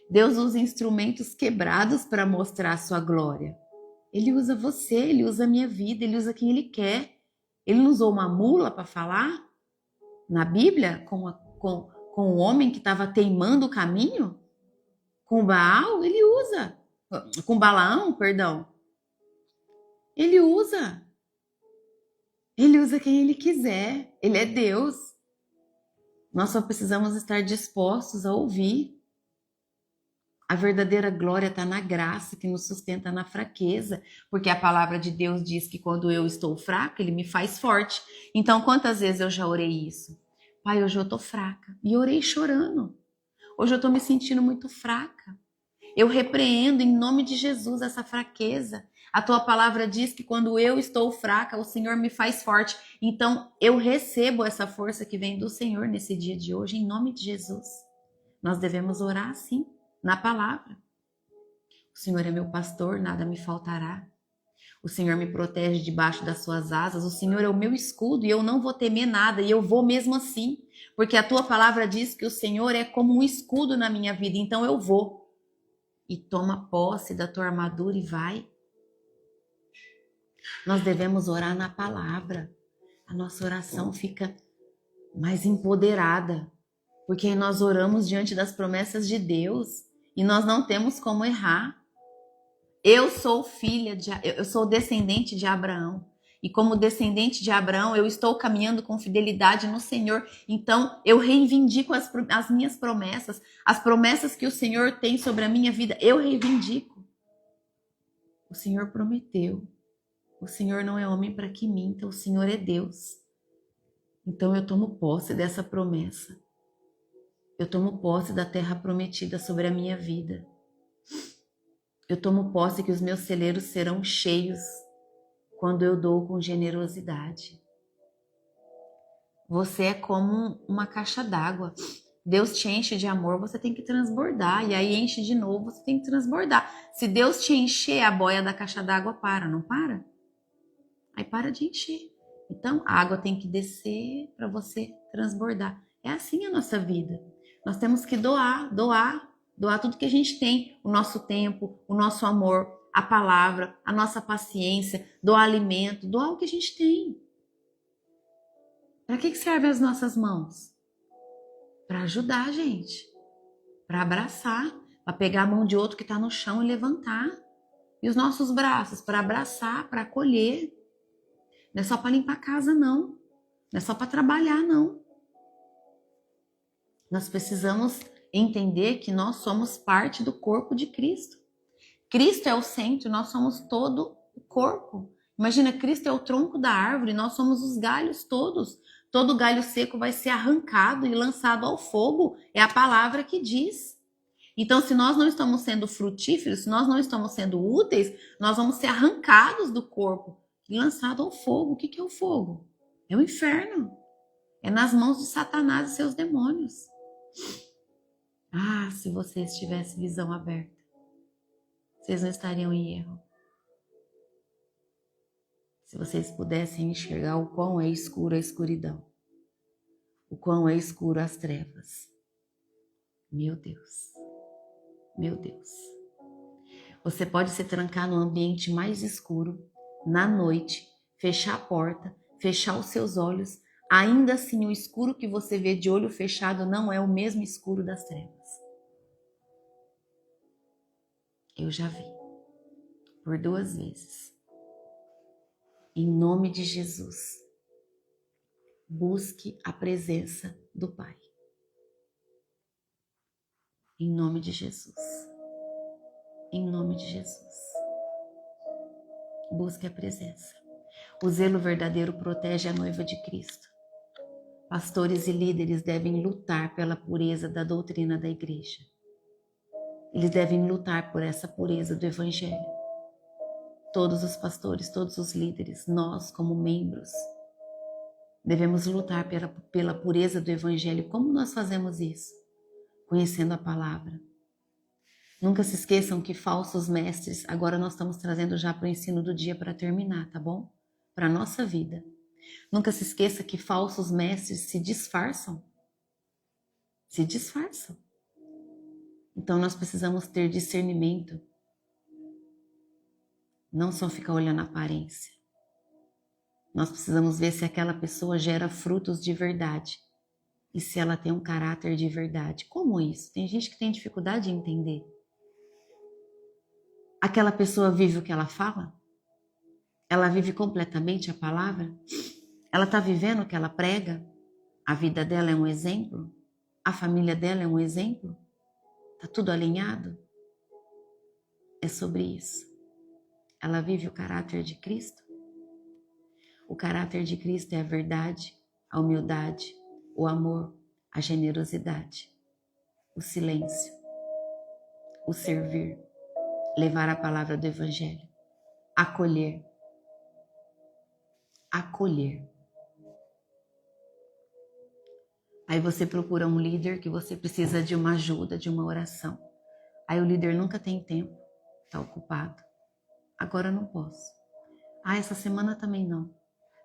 A: Deus usa instrumentos quebrados para mostrar a sua glória. Ele usa você, ele usa a minha vida, ele usa quem ele quer. Ele não usou uma mula para falar na Bíblia com o homem que estava teimando o caminho? Com Baal, ele usa. Com Balaão, perdão. Ele usa. Ele usa quem ele quiser. Ele é Deus. Nós só precisamos estar dispostos a ouvir. A verdadeira glória está na graça que nos sustenta na fraqueza, porque a palavra de Deus diz que quando eu estou fraca, ele me faz forte. Então, quantas vezes eu já orei isso? Pai, hoje eu estou fraca. E orei chorando. Hoje eu estou me sentindo muito fraca. Eu repreendo em nome de Jesus essa fraqueza. A tua palavra diz que quando eu estou fraca, o Senhor me faz forte. Então, eu recebo essa força que vem do Senhor nesse dia de hoje, em nome de Jesus. Nós devemos orar assim, na palavra. O Senhor é meu pastor, nada me faltará. O Senhor me protege debaixo das suas asas. O Senhor é o meu escudo e eu não vou temer nada. E eu vou mesmo assim. Porque a tua palavra diz que o Senhor é como um escudo na minha vida. Então eu vou. E toma posse da tua armadura e vai. Nós devemos orar na palavra. A nossa oração fica mais empoderada. Porque aí nós oramos diante das promessas de Deus. E nós não temos como errar. Eu sou eu sou descendente de Abraão. E como descendente de Abraão, eu estou caminhando com fidelidade no Senhor. Então, eu reivindico as minhas promessas. As promessas que o Senhor tem sobre a minha vida, eu reivindico. O Senhor prometeu. O Senhor não é homem para que minta. O Senhor é Deus. Então, eu tomo posse dessa promessa. Eu tomo posse da terra prometida sobre a minha vida. Eu tomo posse que os meus celeiros serão cheios quando eu dou com generosidade. Você é como uma caixa d'água. Deus te enche de amor, você tem que transbordar. E aí enche de novo, você tem que transbordar. Se Deus te encher, a boia da caixa d'água para, não para? Aí para de encher. Então a água tem que descer para você transbordar. É assim a nossa vida. Nós temos que doar tudo que a gente tem. O nosso tempo, o nosso amor, a palavra, a nossa paciência, doar alimento, doar o que a gente tem. Para que servem as nossas mãos? Para ajudar a gente, para abraçar, para pegar a mão de outro que está no chão e levantar. E os nossos braços para abraçar, para acolher. Não é só para limpar a casa, não. Não é só para trabalhar, não. Nós precisamos entender que nós somos parte do corpo de Cristo. Cristo é o centro, nós somos todo o corpo. Imagina, Cristo é o tronco da árvore, nós somos os galhos todos. Todo galho seco vai ser arrancado e lançado ao fogo. É a palavra que diz. Então, se nós não estamos sendo frutíferos, se nós não estamos sendo úteis, nós vamos ser arrancados do corpo e lançados ao fogo. O que é o fogo? É o inferno. É nas mãos de Satanás e seus demônios. Ah, se vocês tivessem visão aberta, vocês não estariam em erro. Se vocês pudessem enxergar o quão é escura a escuridão, o quão é escuro as trevas. Meu Deus, meu Deus. Você pode se trancar no ambiente mais escuro, na noite, fechar a porta, fechar os seus olhos. Ainda assim, o escuro que você vê de olho fechado não é o mesmo escuro das trevas. Eu já vi, por 2 vezes. Em nome de Jesus, busque a presença do Pai. Em nome de Jesus. Em nome de Jesus. Busque a presença. O zelo verdadeiro protege a noiva de Cristo. Pastores e líderes devem lutar pela pureza da doutrina da igreja. Eles devem lutar por essa pureza do Evangelho. Todos os pastores, todos os líderes, nós como membros, Devemos lutar pela pureza do Evangelho. Como nós fazemos isso? Conhecendo a palavra. Nunca se esqueçam que falsos mestres, agora nós estamos trazendo já para o ensino do dia para terminar, tá bom? Para a nossa vida. Nunca se esqueça que falsos mestres se disfarçam. Se disfarçam. Então nós precisamos ter discernimento. Não só ficar olhando a aparência. Nós precisamos ver se aquela pessoa gera frutos de verdade. E se ela tem um caráter de verdade. Como isso? Tem gente que tem dificuldade em entender. Aquela pessoa vive o que ela fala? Ela vive completamente a palavra? Ela está vivendo o que ela prega? A vida dela é um exemplo? A família dela é um exemplo? Está tudo alinhado? É sobre isso. Ela vive o caráter de Cristo? O caráter de Cristo é a verdade, a humildade, o amor, a generosidade, o silêncio, o servir, levar a palavra do Evangelho, acolher. Acolher. Aí você procura um líder que você precisa de uma ajuda, de uma oração. Aí o líder nunca tem tempo, está ocupado. Agora eu não posso. Essa semana também não.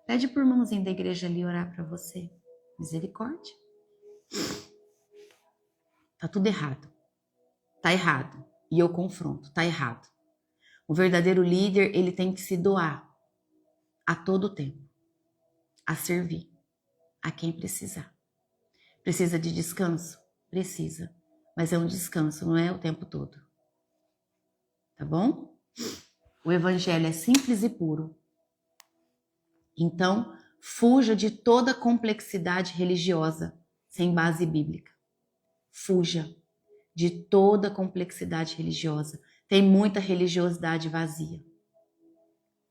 A: Pede por irmãozinho da igreja ali orar para você. Misericórdia. Tá tudo errado. Tá errado. E eu confronto, tá errado. O verdadeiro líder, ele tem que se doar a todo tempo, a servir a quem precisar. Precisa de descanso? Precisa. Mas é um descanso, não é o tempo todo. Tá bom? O evangelho é simples e puro. Então, fuja de toda complexidade religiosa sem base bíblica. Fuja de toda complexidade religiosa. Tem muita religiosidade vazia.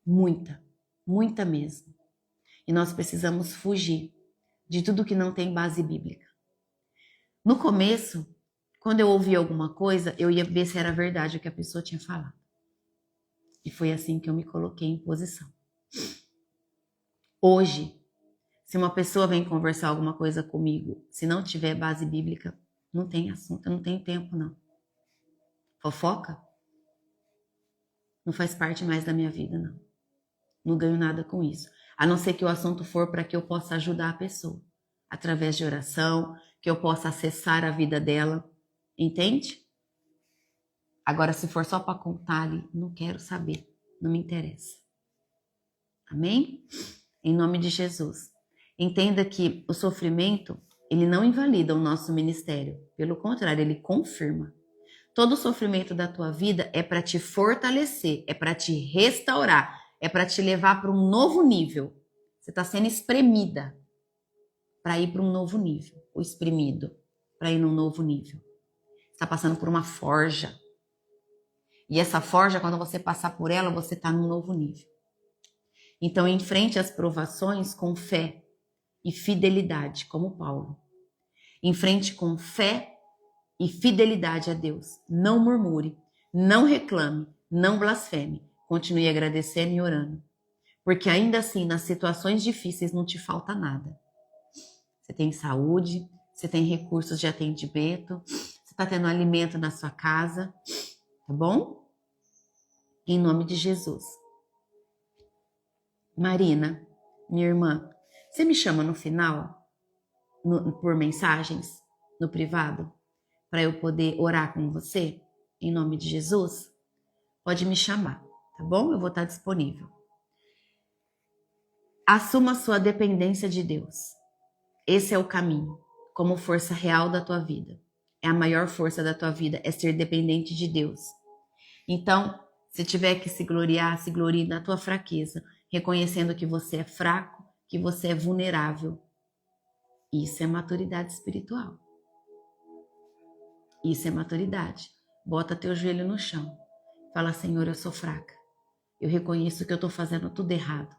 A: Muita. Muita mesmo. E nós precisamos fugir de tudo que não tem base bíblica. No começo, quando eu ouvia alguma coisa, eu ia ver se era verdade o que a pessoa tinha falado. E foi assim que eu me coloquei em posição. Hoje, se uma pessoa vem conversar alguma coisa comigo, se não tiver base bíblica, não tem assunto, eu não tenho tempo, não. Fofoca? Não faz parte mais da minha vida, não. Não ganho nada com isso. A não ser que o assunto for para que eu possa ajudar a pessoa. Através de oração, que eu possa acessar a vida dela. Entende? Agora, se for só para contar ali, não quero saber. Não me interessa. Amém? Em nome de Jesus. Entenda que o sofrimento, ele não invalida o nosso ministério. Pelo contrário, ele confirma. Todo o sofrimento da tua vida é para te fortalecer, é para te restaurar, é para te levar para um novo nível. Você está sendo espremida para ir para um novo nível. Ou espremido para ir num novo nível. Você está passando por uma forja. E essa forja, quando você passar por ela, você está num novo nível. Então, enfrente as provações com fé e fidelidade, como Paulo. Enfrente com fé e fidelidade a Deus. Não murmure, não reclame, não blasfeme. Continue agradecendo e orando. Porque ainda assim, nas situações difíceis, não te falta nada. Você tem saúde, você tem recursos de atendimento, você está tendo alimento na sua casa, tá bom? Em nome de Jesus. Marina, minha irmã, você me chama no final, por mensagens, no privado, para eu poder orar com você, em nome de Jesus? Pode me chamar, tá bom? Eu vou estar disponível. Assuma a sua dependência de Deus. Esse é o caminho, como força real da tua vida. É a maior força da tua vida, é ser dependente de Deus. Então, se tiver que se gloriar, se glorie na tua fraqueza, reconhecendo que você é fraco, que você é vulnerável. Isso é maturidade espiritual. Isso é maturidade. Bota teu joelho no chão. Fala, Senhor, eu sou fraca. Eu reconheço que eu estou fazendo tudo errado.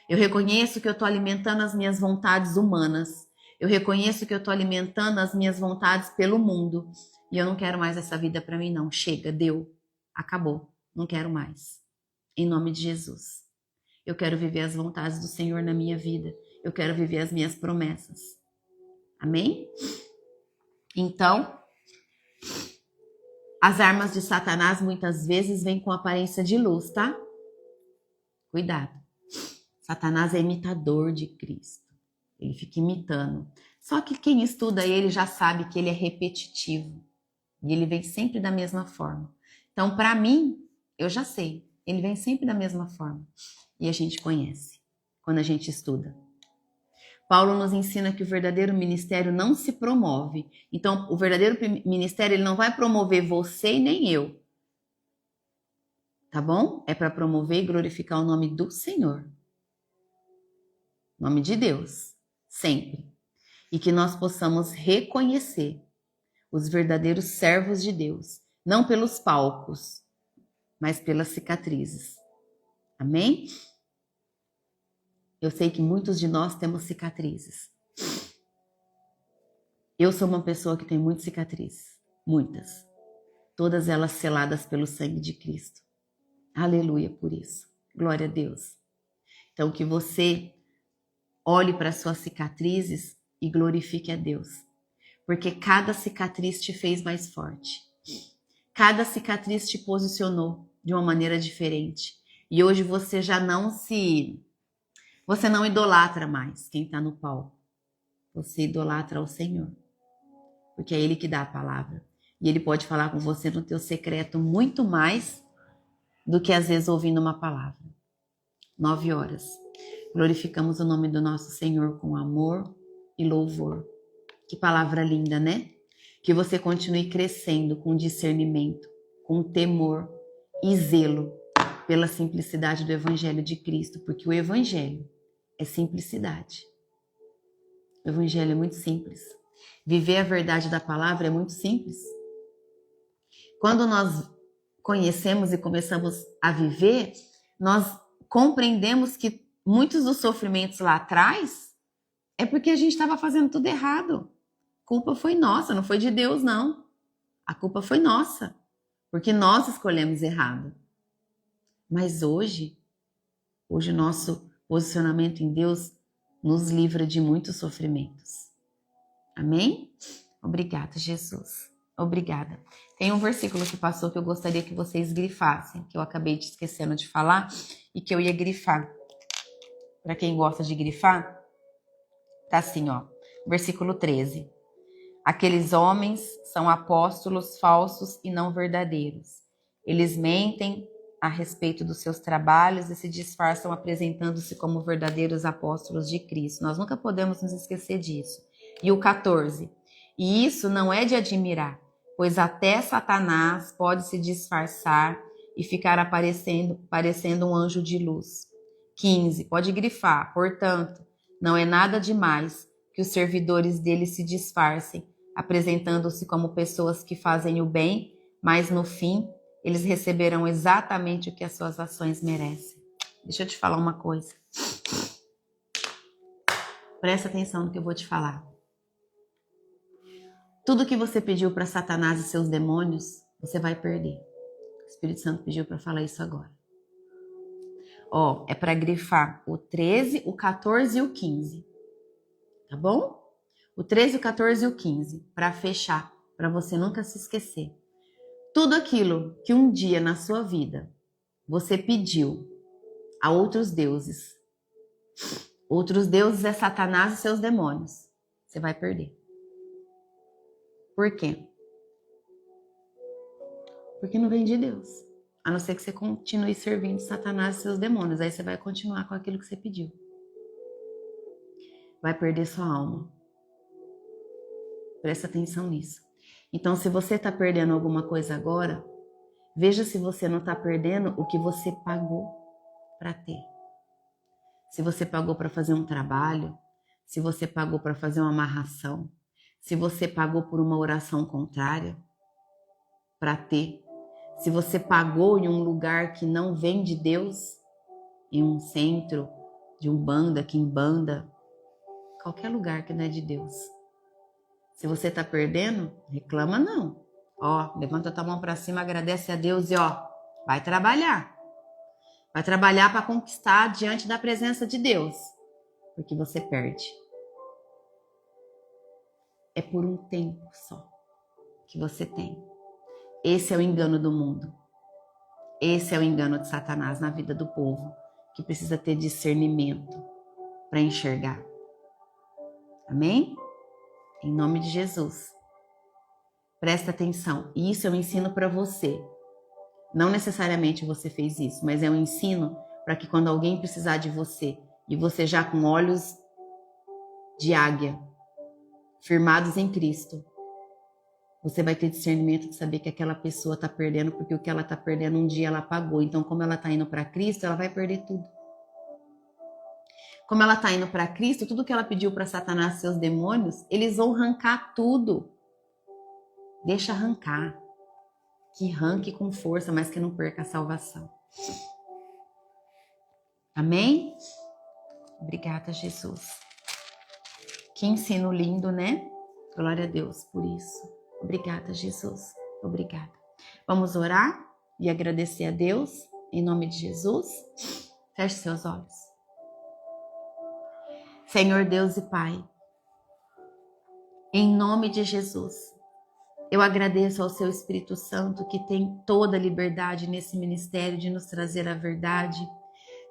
A: Eu reconheço que eu estou alimentando as minhas vontades humanas. Eu reconheço que eu estou alimentando as minhas vontades pelo mundo. E eu não quero mais essa vida para mim, não. Chega, deu. Acabou. Não quero mais. Em nome de Jesus. Eu quero viver as vontades do Senhor na minha vida. Eu quero viver as minhas promessas. Amém? Então, as armas de Satanás muitas vezes vêm com aparência de luz, tá? Cuidado. Satanás é imitador de Cristo. Ele fica imitando. Só que quem estuda ele já sabe que ele é repetitivo. E ele vem sempre da mesma forma. Então, para mim, eu já sei. Ele vem sempre da mesma forma. E a gente conhece quando a gente estuda. Paulo nos ensina que o verdadeiro ministério não se promove. Então, o verdadeiro ministério ele não vai promover você e nem eu. Tá bom? É para promover e glorificar o nome do Senhor. Nome de Deus. Sempre. E que nós possamos reconhecer os verdadeiros servos de Deus. Não pelos palcos, mas pelas cicatrizes. Amém? Eu sei que muitos de nós temos cicatrizes. Eu sou uma pessoa que tem muitas cicatrizes. Muitas. Todas elas seladas pelo sangue de Cristo. Aleluia por isso. Glória a Deus. Então que você olhe para as suas cicatrizes e glorifique a Deus. Porque cada cicatriz te fez mais forte. Cada cicatriz te posicionou de uma maneira diferente. E hoje você já não Você não idolatra mais quem está no palco. Você idolatra o Senhor. Porque é Ele que dá a palavra. E Ele pode falar com você no teu secreto muito mais do que às vezes ouvindo uma palavra. 9 horas. Glorificamos o nome do nosso Senhor com amor e louvor. Que palavra linda, né? Que você continue crescendo com discernimento, com temor e zelo pela simplicidade do Evangelho de Cristo. Porque o Evangelho é simplicidade. O Evangelho é muito simples. Viver a verdade da palavra é muito simples. Quando nós conhecemos e começamos a viver, nós compreendemos que muitos dos sofrimentos lá atrás é porque a gente estava fazendo tudo errado. A culpa foi nossa, não foi de Deus, não. A culpa foi nossa, porque nós escolhemos errado. Mas hoje o nosso posicionamento em Deus nos livra de muitos sofrimentos. Amém? Obrigada, Jesus. Obrigada. Tem um versículo que passou que eu gostaria que vocês grifassem, que eu acabei de esquecendo de falar e que eu ia grifar. Para quem gosta de grifar, tá assim, ó. Versículo 13. Aqueles homens são apóstolos falsos e não verdadeiros. Eles mentem a respeito dos seus trabalhos e se disfarçam apresentando-se como verdadeiros apóstolos de Cristo. Nós nunca podemos nos esquecer disso. E o 14. E isso não é de admirar, pois até Satanás pode se disfarçar e ficar parecendo um anjo de luz. 15. Pode grifar. Portanto, não é nada demais que os servidores dele se disfarcem, apresentando-se como pessoas que fazem o bem, mas no fim eles receberão exatamente o que as suas ações merecem. Deixa eu te falar uma coisa. Presta atenção no que eu vou te falar. Tudo que você pediu para Satanás e seus demônios, você vai perder. O Espírito Santo pediu para falar isso agora. Ó, é para grifar o 13, o 14 e o 15. Tá bom? O 13, o 14 e o 15. Para fechar, para você nunca se esquecer. Tudo aquilo que um dia na sua vida você pediu a outros deuses é Satanás e seus demônios, você vai perder. Por quê? Porque não vem de Deus. A não ser que você continue servindo Satanás e seus demônios. Aí você vai continuar com aquilo que você pediu. Vai perder sua alma. Presta atenção nisso. Então, se você está perdendo alguma coisa agora, veja se você não está perdendo o que você pagou para ter. Se você pagou para fazer um trabalho, se você pagou para fazer uma amarração, se você pagou por uma oração contrária para ter, se você pagou em um lugar que não vem de Deus, em um centro de umbanda, quimbanda, qualquer lugar que não é de Deus. Se você está perdendo, reclama não. Ó, levanta a tua mão para cima, agradece a Deus e ó, vai trabalhar. Vai trabalhar para conquistar diante da presença de Deus. porque você perde. É por um tempo só que você tem. Esse é o engano do mundo. Esse é o engano de Satanás na vida do povo, que precisa ter discernimento para enxergar. Amém? Em nome de Jesus. Presta atenção. E isso eu ensino para você. Não necessariamente você fez isso, mas é um ensino para que quando alguém precisar de você, e você já com olhos de águia, firmados em Cristo, você vai ter discernimento de saber que aquela pessoa está perdendo, porque o que ela está perdendo um dia ela pagou. Então, como ela está indo para Cristo, ela vai perder tudo. Como ela está indo para Cristo, tudo que ela pediu para Satanás e seus demônios, eles vão arrancar tudo. Deixa arrancar. Que arranque com força, mas que não perca a salvação. Amém? Obrigada, Jesus. Que ensino lindo, né? Glória a Deus por isso. Obrigada, Jesus. Obrigada. Vamos orar e agradecer a Deus em nome de Jesus. Feche seus olhos. Senhor Deus e Pai, em nome de Jesus, eu agradeço ao Seu Espírito Santo que tem toda a liberdade nesse ministério de nos trazer a verdade,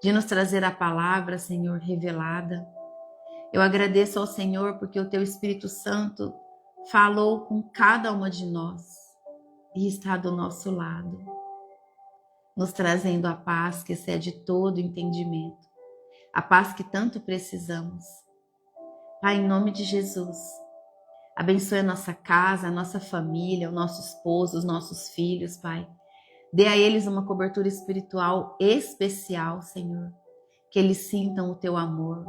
A: de nos trazer a palavra, Senhor, revelada. Eu agradeço ao Senhor porque o Teu Espírito Santo falou com cada uma de nós e está do nosso lado, nos trazendo a paz que excede todo entendimento, a paz que tanto precisamos. Pai, em nome de Jesus, abençoe a nossa casa, a nossa família, o nosso esposo, os nossos filhos, Pai. Dê a eles uma cobertura espiritual especial, Senhor. Que eles sintam o Teu amor.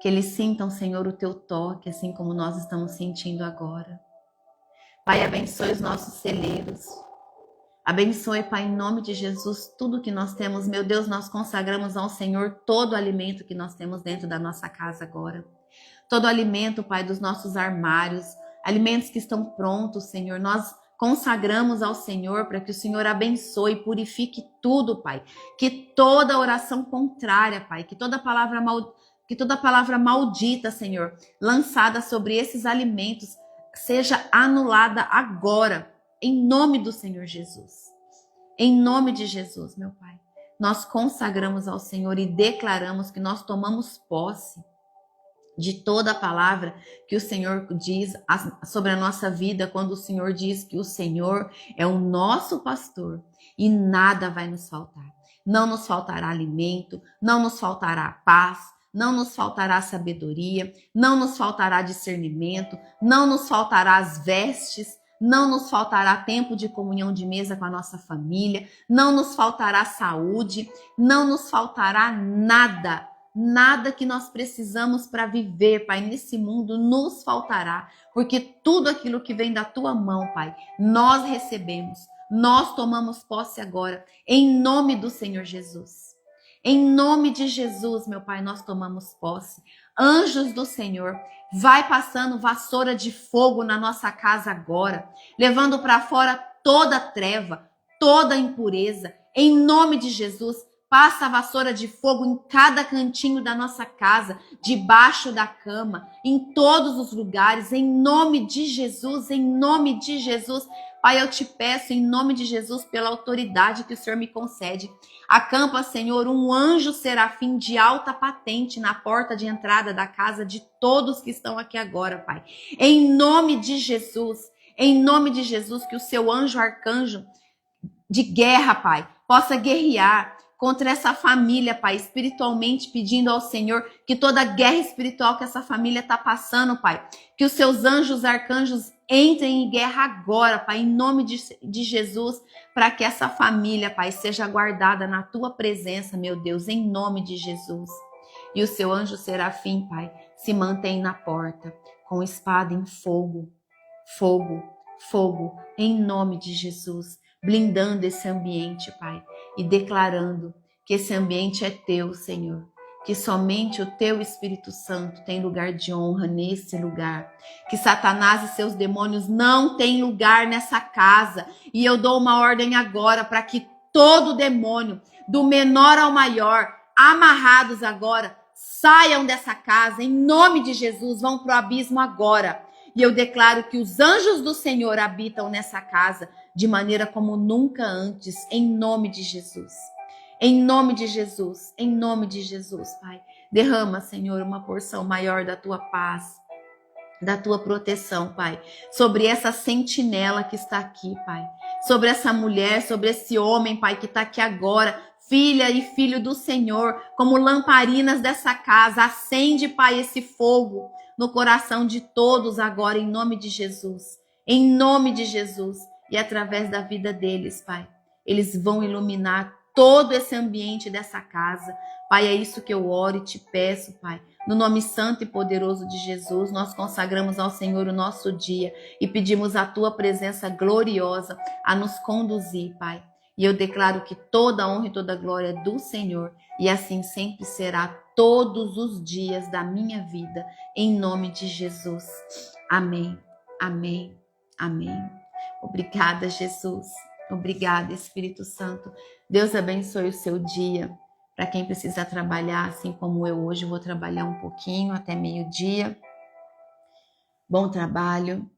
A: Que eles sintam, Senhor, o Teu toque, assim como nós estamos sentindo agora. Pai, abençoe os nossos celeiros. Abençoe, Pai, em nome de Jesus, tudo que nós temos. Meu Deus, nós consagramos ao Senhor todo o alimento que nós temos dentro da nossa casa agora. Todo o alimento, Pai, dos nossos armários, alimentos que estão prontos, Senhor. Nós consagramos ao Senhor para que o Senhor abençoe e purifique tudo, Pai. Que toda oração contrária, Pai, que toda palavra maldita, Senhor, lançada sobre esses alimentos, seja anulada agora, em nome do Senhor Jesus. Em nome de Jesus, meu Pai. Nós consagramos ao Senhor e declaramos que nós tomamos posse de toda a palavra que o Senhor diz sobre a nossa vida, quando o Senhor diz que o Senhor é o nosso pastor e nada vai nos faltar. Não nos faltará alimento, não nos faltará paz, não nos faltará sabedoria, não nos faltará discernimento, não nos faltará as vestes, não nos faltará tempo de comunhão de mesa com a nossa família, não nos faltará saúde, não nos faltará nada. Nada que nós precisamos para viver, Pai, nesse mundo nos faltará, porque tudo aquilo que vem da Tua mão, Pai, nós recebemos, nós tomamos posse agora, em nome do Senhor Jesus. Em nome de Jesus, meu Pai, nós tomamos posse. Anjos do Senhor, vai passando vassoura de fogo na nossa casa agora, levando para fora toda treva, toda impureza, em nome de Jesus. Passa a vassoura de fogo em cada cantinho da nossa casa, debaixo da cama, em todos os lugares, em nome de Jesus, em nome de Jesus. Pai, eu te peço, em nome de Jesus, pela autoridade que o Senhor me concede, acampa, Senhor, um anjo serafim de alta patente na porta de entrada da casa de todos que estão aqui agora, Pai. Em nome de Jesus, que o seu anjo arcanjo de guerra, Pai, possa guerrear contra essa família, Pai, espiritualmente pedindo ao Senhor que toda guerra espiritual que essa família está passando, Pai, que os seus anjos, arcanjos entrem em guerra agora, Pai, em nome de Jesus, para que essa família, Pai, seja guardada na Tua presença, meu Deus, em nome de Jesus. E o seu anjo serafim, Pai, se mantém na porta com espada em fogo, fogo, fogo, em nome de Jesus, blindando esse ambiente, Pai, e declarando que esse ambiente é Teu, Senhor, que somente o Teu Espírito Santo tem lugar de honra nesse lugar, que Satanás e seus demônios não têm lugar nessa casa, e eu dou uma ordem agora para que todo demônio, do menor ao maior, amarrados agora, saiam dessa casa, em nome de Jesus, vão para o abismo agora. E eu declaro que os anjos do Senhor habitam nessa casa de maneira como nunca antes, em nome de Jesus. Em nome de Jesus, em nome de Jesus, Pai. Derrama, Senhor, uma porção maior da tua paz, da tua proteção, Pai, sobre essa sentinela que está aqui, Pai, sobre essa mulher, sobre esse homem, Pai, que está aqui agora, filha e filho do Senhor, como lamparinas dessa casa. Acende, Pai, esse fogo no coração de todos agora, em nome de Jesus, em nome de Jesus, e através da vida deles, Pai, eles vão iluminar todo esse ambiente dessa casa. Pai, é isso que eu oro e te peço, Pai. No nome santo e poderoso de Jesus, nós consagramos ao Senhor o nosso dia e pedimos a tua presença gloriosa a nos conduzir, Pai. E eu declaro que toda a honra e toda a glória é do Senhor, e assim sempre será todos os dias da minha vida, em nome de Jesus. Amém, amém, amém. Obrigada, Jesus. Obrigada, Espírito Santo. Deus abençoe o seu dia. Para quem precisa trabalhar, assim como eu hoje, vou trabalhar um pouquinho até meio-dia. Bom trabalho.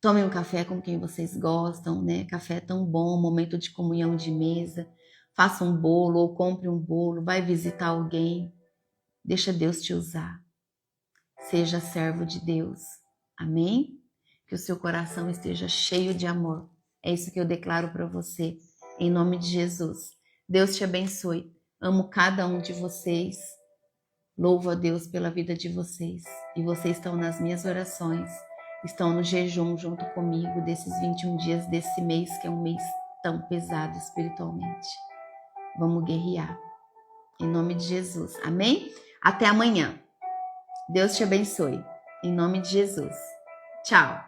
A: Tomem um café com quem vocês gostam, né? Café é tão bom, momento de comunhão de mesa. Faça um bolo ou compre um bolo, vai visitar alguém. Deixa Deus te usar. Seja servo de Deus. Amém? Que o seu coração esteja cheio de amor. É isso que eu declaro para você, em nome de Jesus. Deus te abençoe. Amo cada um de vocês. Louvo a Deus pela vida de vocês. E vocês estão nas minhas orações. Estão no jejum junto comigo desses 21 dias desse mês, que é um mês tão pesado espiritualmente. Vamos guerrear. Em nome de Jesus. Amém? Até amanhã. Deus te abençoe. Em nome de Jesus. Tchau.